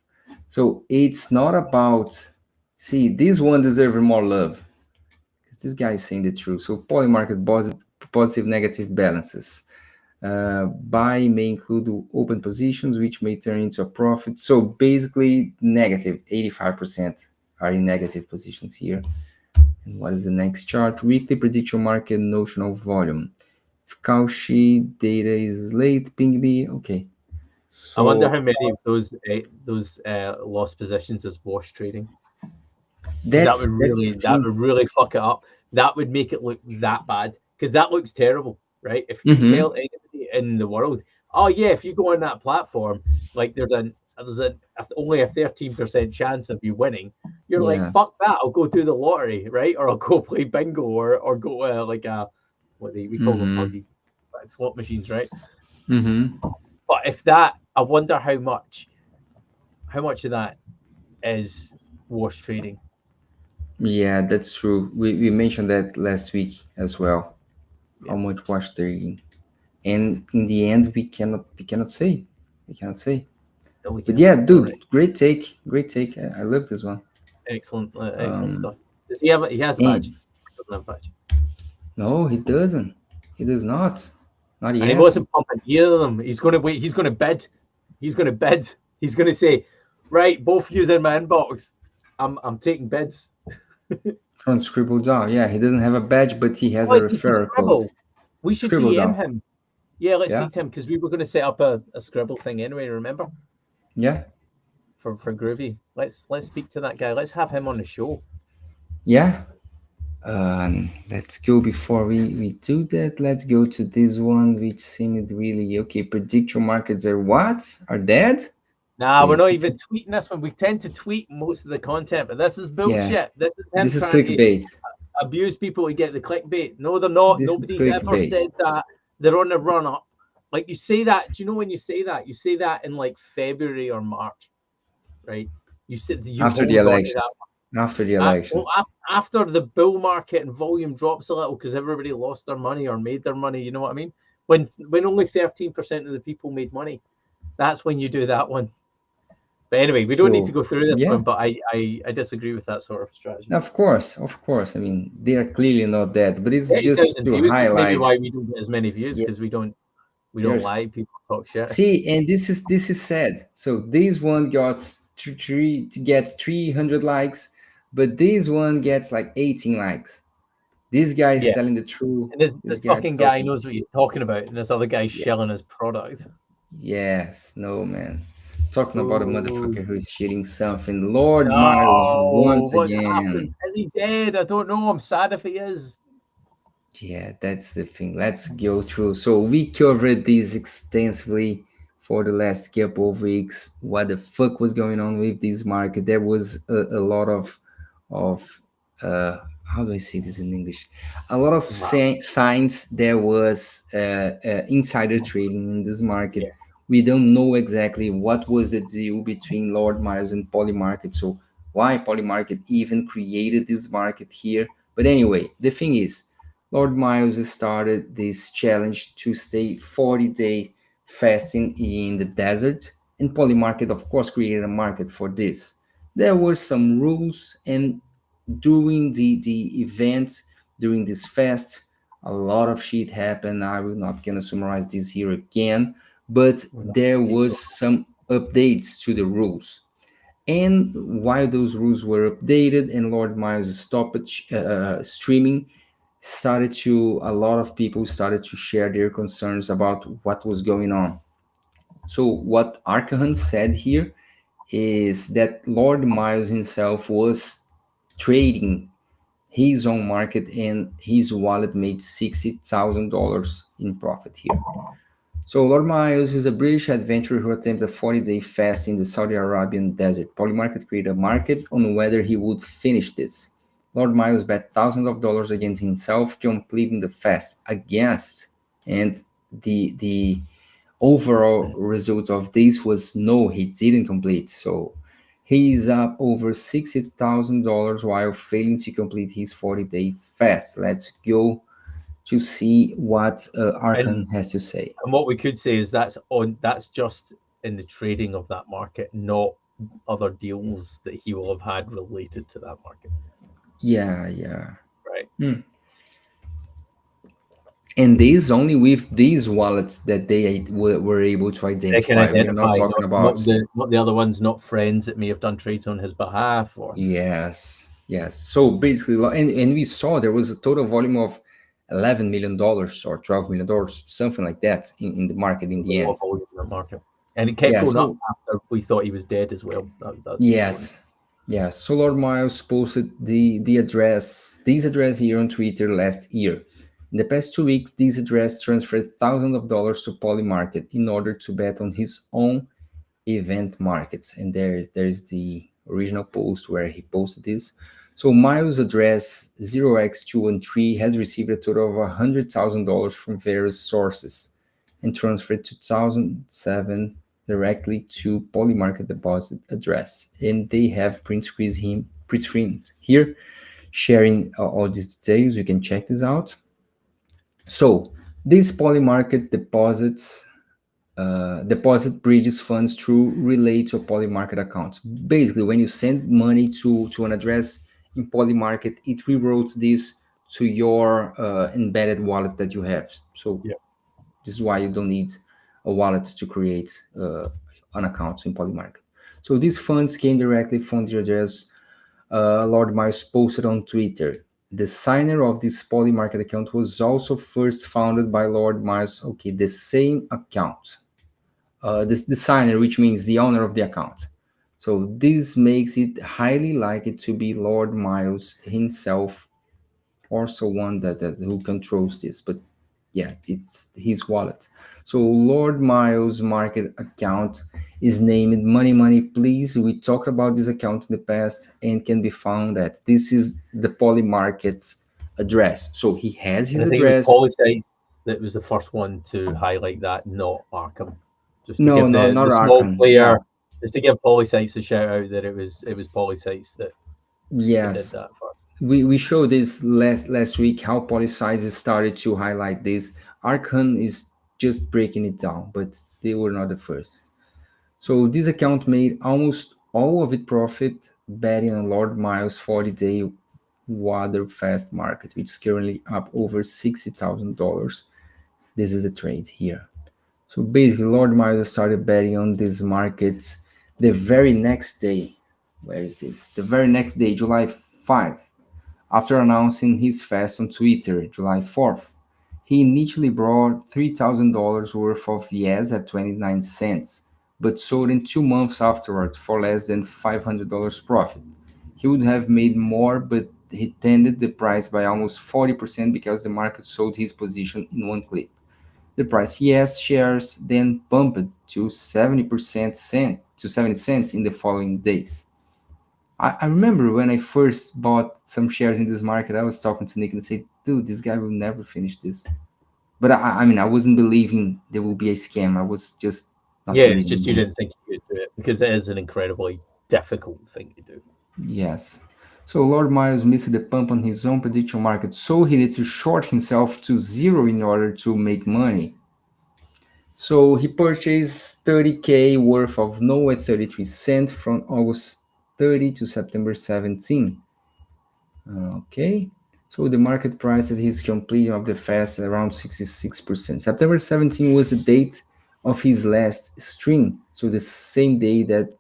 So it's not about. See, this one deserves more love because this guy is saying the truth. So polymarket positive negative balances. Buy may include open positions, which may turn into a profit. So basically, negative 85% are in negative positions here. And what is the next chart? Weekly prediction market notional volume. If Cauchy data is late, ping me. Okay. So I wonder how many of those lost positions is wash trading. That would really fuck it up. That would make it look that bad, because that looks terrible, right? If you tell anybody in the world, oh yeah, if you go on that platform, like there's only a 13% chance of you winning, you're like, fuck that, I'll go do the lottery, right? Or I'll go play bingo, or go like we call them buggies, slot machines, right? But if that, I wonder how much of that is wash trading. Yeah, that's true. We mentioned that last week as well. Yeah. How much wash trading, and in the end, we cannot say. No, but yeah, dude, right. Great take. I love this one. Excellent stuff. Does he have? He has a badge. He doesn't have a badge. No, he doesn't. He does not. Not yet. And he wasn't pumping either of them. He's going to wait. He's going to bid. He's going to say, right, both of you in my inbox. I'm taking bids. From Scribble Down. Yeah, he doesn't have a badge, but he has a referral code. We should Scribble DM him. Yeah, let's speak to him, because we were going to set up a Scribble thing anyway, remember? Yeah. For Groovy. Let's speak to that guy. Let's have him on the show. Yeah. Let's go before we do that. Let's go to this one, which seemed really okay. Prediction markets are dead? Nah, we're not even tweeting this one. We tend to tweet most of the content, but this is bullshit. Yeah. This is clickbait. Abuse people to get the clickbait. No, they're not. Nobody's ever said that. They're on the run up. Like, you say that. Do you know when you say that? You say that in like February or March, right? After the elections. After the bull market and volume drops a little because everybody lost their money or made their money. You know what I mean? When only 13% of the people made money, that's when you do that one. But anyway, we don't need to go through this one, but I disagree with that sort of strategy. Of course. I mean, they are clearly not dead, but it's just to highlight. Maybe why we don't get as many views, because we don't lie. People talk shit. See, and this is sad. So this one gets 300 likes, but this one gets like 18 likes. This guy is telling the truth. And this fucking guy knows what he's talking about, and this other guy's shelling his product. Yes, no, man. Talking about a motherfucker who's shitting something. Lord Miles once again. Happened? Is he dead? I don't know. I'm sad if he is. Yeah, that's the thing. Let's go through. So we covered this extensively for the last couple of weeks. What the fuck was going on with this market? There was a lot of how do I say this in English? A lot of signs there was insider trading in this market. Yeah. We don't know exactly what was the deal between Lord Miles and Polymarket. So why Polymarket even created this market here. But anyway, the thing is, Lord Miles started this challenge to stay 40-day fasting in the desert. And Polymarket, of course, created a market for this. There were some rules, and during the events, during this fast, a lot of shit happened. I will not gonna summarize this here again, but there was some updates to the rules. And while those rules were updated and Lord Miles stopped streaming, a lot of people started to share their concerns about what was going on. So what Arkahan said here is that Lord Miles himself was trading his own market, and his wallet made $60,000 in profit here. So Lord Miles is a British adventurer who attempted a 40-day fast in the Saudi Arabian desert. Polymarket created a market on whether he would finish this. Lord Miles bet thousands of dollars against himself completing the fast and the overall result of this was no, he didn't complete. So he's up over $60,000 while failing to complete his 40-day fast. Let's go to see what Arkan has to say. And what we could say is that's just in the trading of that market, not other deals that he will have had related to that market. Yeah. Right. And this only with these wallets that they were able to They can identify. We're not identify, talking not about. the other ones, not friends that may have done trades on his behalf, or Yes. So basically, and we saw there was a total volume of $11 million or $12 million, something like that, in the market in the end. volume in the market. And it kept Yeah, going so- up after we thought he was dead as well. That's Yes. So Lord Miles posted these address here on Twitter last year. In the past 2 weeks, this address transferred thousands of dollars to Polymarket in order to bet on his own event markets. And there's the original post where he posted this. So Miles' address 0x213 has received a total of $100,000 from various sources and transferred 2007 directly to Polymarket deposit address. And they have print screens here sharing all these details. You can check this out. So these Polymarket deposit bridges funds through relay to a Polymarket account. Basically, when you send money to an address in Polymarket, it reroutes this to your embedded wallet that you have. So this is why you don't need a wallet to create an account in Polymarket. So these funds came directly from the address Lord Miles posted on Twitter. The signer of this Polymarket account was also first founded by Lord Miles. Okay, the same account. The signer, which means the owner of the account. So this makes it highly likely to be Lord Miles himself, or someone that who controls this. But yeah, it's his wallet. So Lord Miles' market account is named Money Please. We talked about this account in the past and can be found at this is the Polymarket's address. So he has his address. Polysites that was the first one to highlight that, not Arkham. Just to No, give not the small Arkham. player, Yeah. just to give Polysites a shout out that it was Polysites that Yes. did that first. We showed this last week how Polysites started to highlight this. Arkham is just breaking it down, but they were not the first. So this account made almost all of its profit betting on Lord Miles 40-day Waterfast market, which is currently up over $60,000. This is a trade here. So basically, Lord Miles started betting on these markets the very next day. Where is this? The very next day, July 5, after announcing his fast on Twitter, July 4th. He initially bought $3,000 worth of yes at 29 cents, but sold in 2 months afterwards for less than $500 profit. He would have made more, but he tended the price by almost 40% because the market sold his position in one clip. The price yes shares then pumped to 70 cents in the following days. I remember when I first bought some shares in this market, I was talking to Nick and said, dude, this guy will never finish this. But I mean, I wasn't believing there will be a scam. I was just not believing. It's just you didn't think you could do it because it is an incredibly difficult thing to do. Yes. So Lord Miles missed the pump on his own prediction market, so he needed to short himself to zero in order to make money. So he purchased 30K worth of NO at 33 cents from August 30 to September 17. Okay. So the market price at his completion of the fast around 66%. September 17 was the date of his last stream. So the same day that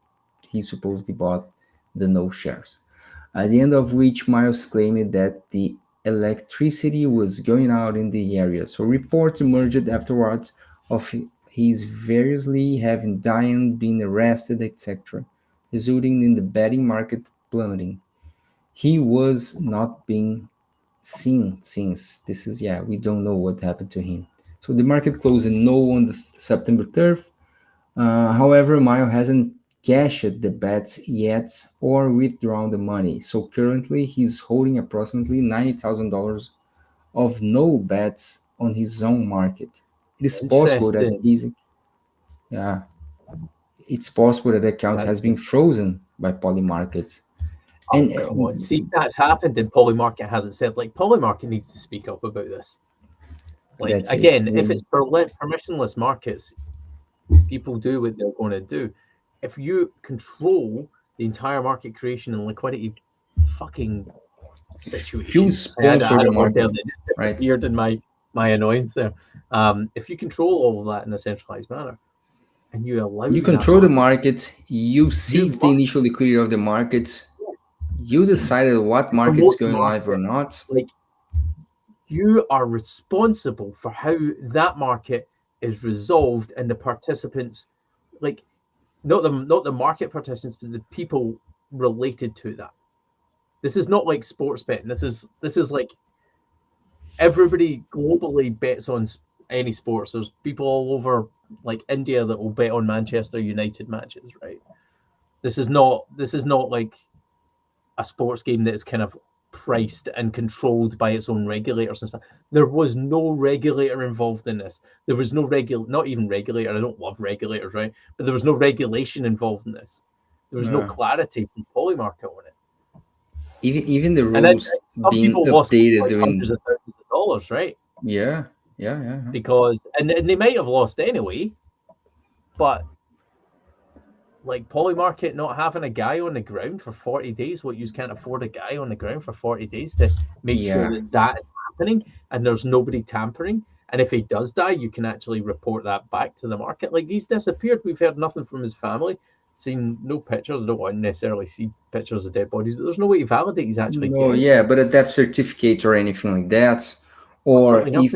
he supposedly bought the NO shares. At the end of which Miles claimed that the electricity was going out in the area. So reports emerged afterwards of his variously having died, been arrested, etc., resulting in the betting market plummeting. He was not being seen since this is we don't know what happened to him. So the market closed in no on the September 3rd. However, Miles hasn't cashed the bets yet or withdrawn the money. So currently he's holding approximately $90,000 of no bets on his own market. It is possible that it's possible that the account has been frozen by Polymarket. And come on, see, that's happened and Polymarket hasn't said, like, Polymarket needs to speak up about this. Like, again, if it's permissionless markets, people do what they're going to do. If you control the entire market creation and liquidity fucking situation, sponsor the market, right? In my my annoyance there. If you control all of that in a centralized manner, and you allow You that control the market, market, you seed the initial liquidity of the market, you decided what market is promote the going live or market, not. like you are responsible for how that market is resolved, and the participants, like not the market participants, but the people related to that. This is not like sports betting. This is like everybody globally bets on any sports. There's people all over like India that will bet on Manchester United matches, right? This is not like a sports game that is kind of priced and controlled by its own regulators and stuff. There was no regulator involved in this. There was no not even regulator. I don't love regulators, right? But there was no regulation involved in this. There was no clarity from Polymarket on it. Even the And rules some being people lost updated like during. hundreds of thousands of dollars, right? Yeah. Because and they might have lost anyway, but like Polymarket not having a guy on the ground for 40 days, what you can't afford a guy on the ground for 40 days to make sure that is happening and there's nobody tampering. And if he does die, you can actually report that back to the market. Like he's disappeared. We've heard nothing from his family, seen no pictures. I don't want to necessarily see pictures of dead bodies, but there's no way to validate he's actually dead. Yeah, but a death certificate or anything like that. Or if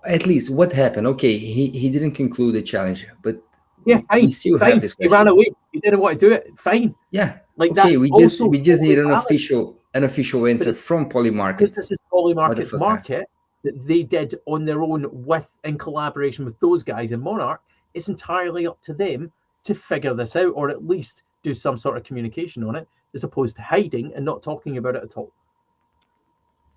at least what happened? Okay, he didn't conclude the challenge, but yeah, fine. We still have this question. He ran away. He didn't want to do it. Fine. Yeah. Like okay, that. We just need an official answer from Polymarket. Because this is Polymarket's market that they did on their own in collaboration with those guys in Monarch. It's entirely up to them to figure this out, or at least do some sort of communication on it, as opposed to hiding and not talking about it at all.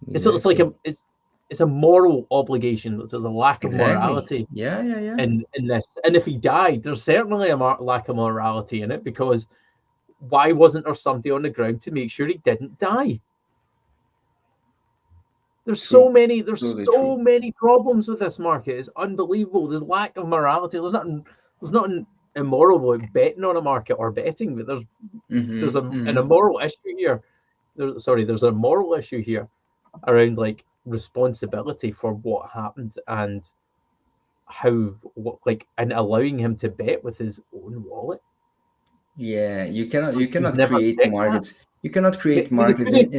Exactly. It's like it's a moral obligation. There's a lack of morality in this. And if he died, there's certainly a lack of morality in it, because why wasn't there somebody on the ground to make sure he didn't die? There's so many problems with this market. It's unbelievable. The lack of morality. There's nothing immoral about betting on a market or betting, but there's an immoral issue here. There's a moral issue here around like responsibility for what happened and and allowing him to bet with his own wallet. Yeah, you cannot create markets. That. You cannot create markets and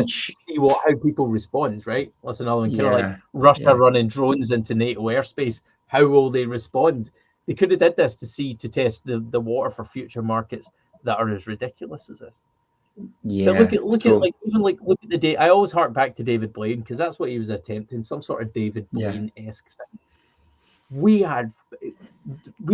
see how people respond, right? That's another one. Kind of like Russia running drones into NATO airspace. How will they respond? They could have did this to test the water for future markets that are as ridiculous as this. Yeah, but look at the day. I always hark back to David Blaine, because that's what he was attempting, some sort of David Blaine-esque thing. We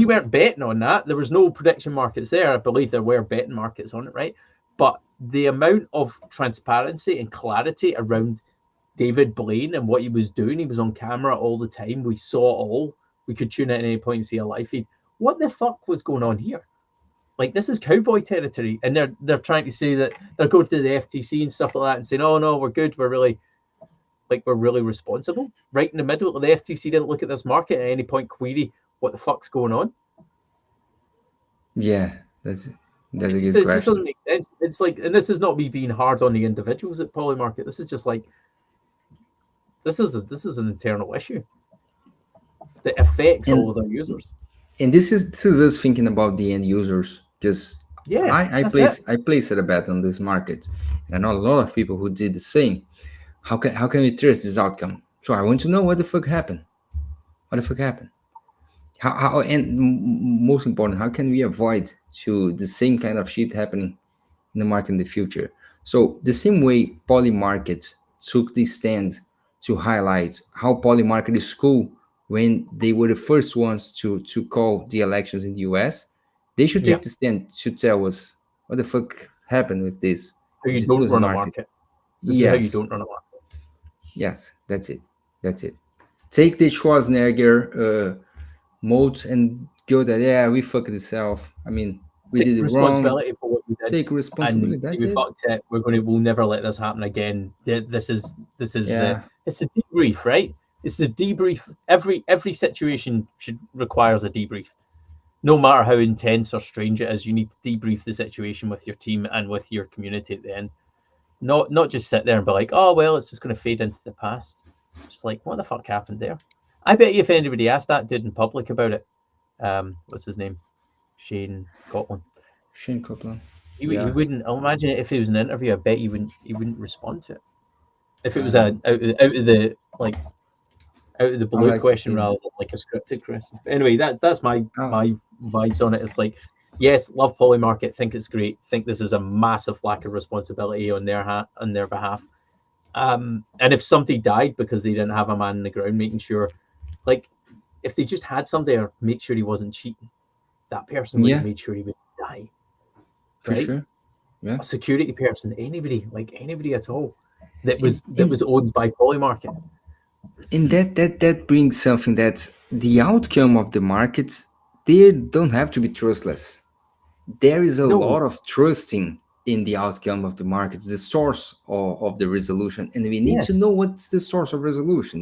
weren't betting on that. There was no prediction markets there. I believe there were betting markets on it, right? But the amount of transparency and clarity around David Blaine and what he was doing, he was on camera all the time. We saw all. We could tune in at any point and see a live feed. What the fuck was going on here? Like, this is cowboy territory, and they're trying to say that they're going to the FTC and stuff like that and saying, "Oh no, we're good. We're really responsible." Right in the middle, the FTC didn't look at this market at any point, query what the fuck's going on. Yeah, that's a good question. It just doesn't make sense. It's like, and this is not me being hard on the individuals at Polymarket. This is just like, this is an internal issue that affects all of their users. And this is us thinking about the end users. Because I placed a bet on this market, and I know a lot of people who did the same. How can we trust this outcome? So I want to know what the fuck happened. How and most important, how can we avoid the same kind of shit happening in the market in the future? So the same way Polymarket took this stand to highlight how Polymarket is cool when they were the first ones to call the elections in the US, they should take the stand to tell us what the fuck happened with this. How you don't run a market. This is how you don't run a market. Yes, that's it. Take the Schwarzenegger mode and go that, we fucked itself. I mean, we did it responsibility wrong. For what we did. Take responsibility. And we fucked it. We'll never let this happen again. This is it's the debrief, right? It's the debrief. Every situation requires a debrief. No matter how intense or strange it is, you need to debrief the situation with your team and with your community at the end. Not just sit there and be like, oh well, it's just going to fade into the past. Just like, what the fuck happened there? I bet you if anybody asked that dude in public about it, what's his name? Shane Cotland. Shane Copeland. He wouldn't. I'll imagine if it was an interview, I bet he wouldn't respond to it. If it was out of the blue question rather than like a scripted question. But anyway, that's my vibes on it. It's like, yes, love Polymarket, think it's great, think this is a massive lack of responsibility on their behalf. And if somebody died because they didn't have a man on the ground making sure, like, if they just had somebody or make sure he wasn't cheating, that person would have made sure he would die. For sure. Yeah. A security person, anybody at all that was owned by Polymarket. And that brings something that the outcome of the markets, they don't have to be trustless. There is a lot of trusting in the outcome of the markets, the source of the resolution, and we need to know what's the source of resolution.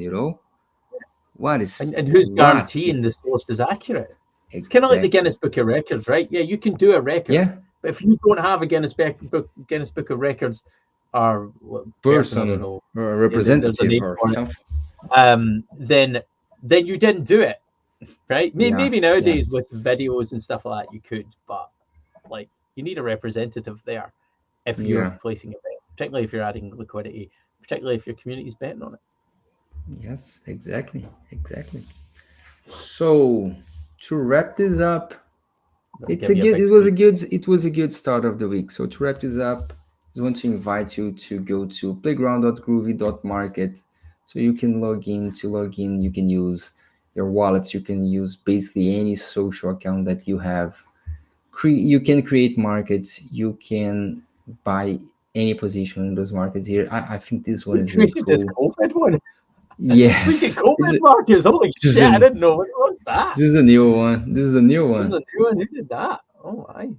What is and who's guaranteeing the source is accurate? It's kind of like the Guinness Book of Records, right? Yeah, you can do a record, but if you don't have a Guinness Book of Records or person or representative or something, then you didn't do it, right? Maybe nowadays with videos and stuff like that you could, but like you need a representative there if you're placing a bet, particularly if you're adding liquidity, particularly if your community's betting on it. Yes, exactly. So to wrap this up, it was a good start of the week. So to wrap this up, I just want to invite you to go to playground.groovy.market so you can log in. You can use your wallets. You can use basically any social account that you have. You can create markets. You can buy any position in those markets here. I think this one is really cool. This COVID one. Yes. COVID markets. Holy shit! I didn't know what was that. This is a new one. Who did that? Oh my.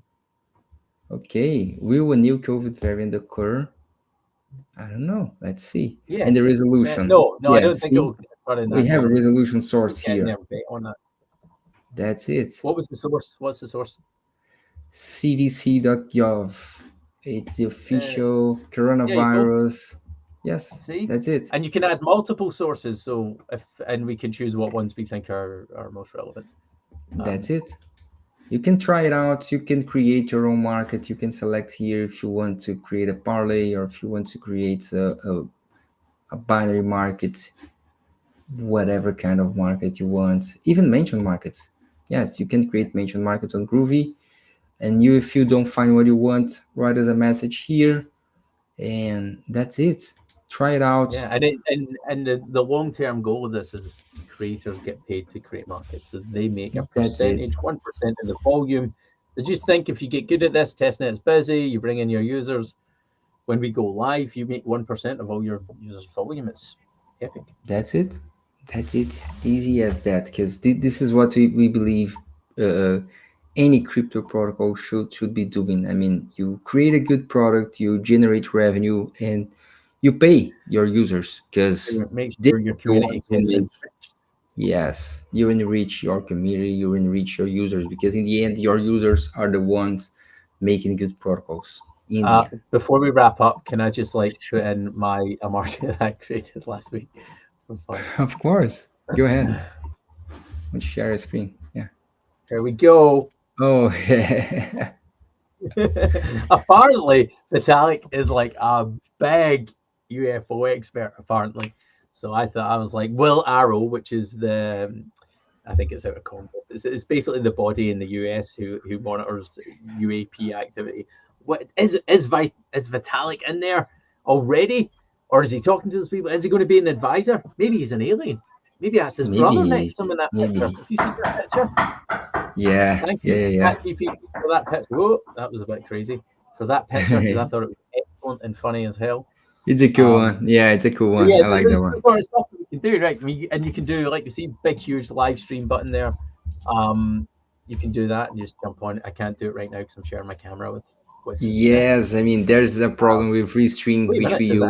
Okay. Will a new COVID variant occur? I don't know. Let's see. Yeah. And the resolution. No, I don't think it'll. We have a resolution source here. On that. That's it. What was the source? What's the source? cdc.gov. It's the official coronavirus. Yes, see, that's it. And you can add multiple sources, so and we can choose what ones we think are most relevant. That's it. You can try it out. You can create your own market. You can select here if you want to create a parlay or if you want to create a binary market, whatever kind of market you want. Even mentioned markets. Yes, you can create mentioned markets on Groovy. And if you don't find what you want, write us a message here, and that's it. Try it out. Yeah, and the long-term goal of this is creators get paid to create markets, so they make a percentage, 1% of the volume. So just think, if you get good at this, testnet's busy, you bring in your users. When we go live, you make 1% of all your users' volume. It's epic. That's it. Easy as that, because this is what we believe any crypto protocol should be doing. I mean, you create a good product, you generate revenue, and you pay your users because make sure your community gets enriched. Yes, you enrich your community, you enrich your users, because in the end, your users are the ones making good protocols. Before we wrap up, can I just put in a market that I created last week for fun? Of course, go ahead. Let's share a screen. Yeah, here we go. Oh, yeah. Apparently, Vitalik is like a big UFO expert, apparently. So I was like, Will Arrow, which is I think it's out of context. It's basically the body in the US who monitors UAP activity. What is Vitalik in there already? Or is he talking to those people? Is he going to be an advisor? Maybe he's an alien. Maybe that's his brother next to him in that picture. Have you seen that picture? Yeah. Thank you. For that picture. Whoa, that was a bit crazy. For that picture, because I thought it was excellent and funny as hell. It's a cool one. Yeah, it's a cool one. I like that one. This sort of stuff that we can do, right? And you can do, like you see, big, huge live stream button there. You can do that and just jump on. I can't do it right now because I'm sharing my camera with. Yes, I mean, there's a problem with Restream, which we use.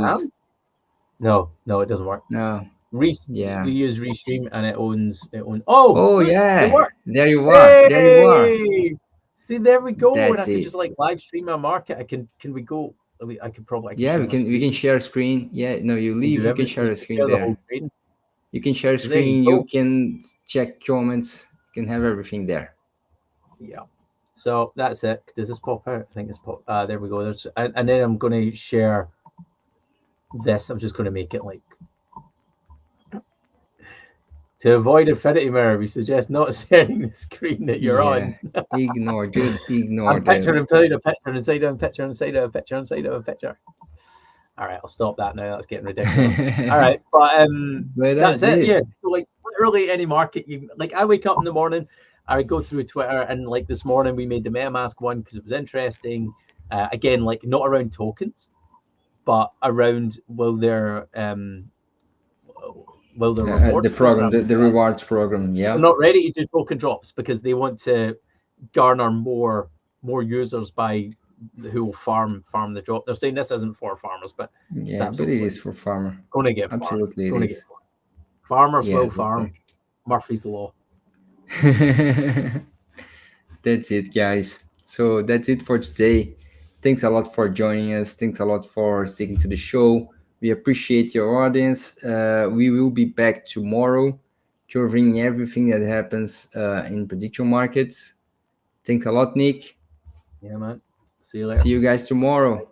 No, it doesn't work. No. We use Restream and it owns. Oh yeah, there you are. See, there we go. And I can just live stream my market. Can we go? I could probably. We can share a screen. Yeah, no, you leave. You can share a screen there. You can share So there you screen, go. you can check comments, you can have everything there. Yeah. So that's it. Does this pop out? I think it's pop. There we go. There's, and then I'm going to share this. I'm just going to make it like, to avoid Infinity Mirror, we suggest not sharing the screen that you're on. Ignore, just ignore And picture that. inside a picture, inside of a picture, inside of a picture, inside of a picture. All right, I'll stop that now. That's getting ridiculous. All right, but that's it. Yeah. So like literally any market, you like. I wake up in the morning, I go through Twitter, and like this morning we made the MetaMask one because it was interesting. Again, like not around tokens, but around will there rewards the program, the rewards program. Yeah, they're not ready to do token drops because they want to garner more users by who will farm the drop. They're saying this isn't for farmers, but yeah, but it is for farmer. Going to get absolutely farmed. It is. Farmers will farm. Murphy's Law. That's it, guys. So that's it for today. Thanks a lot for joining us. Thanks a lot for sticking to the show. We appreciate your audience. We will be back tomorrow covering everything that happens in prediction markets. Thanks a lot, Nick. Yeah, man. See you later. See you guys tomorrow.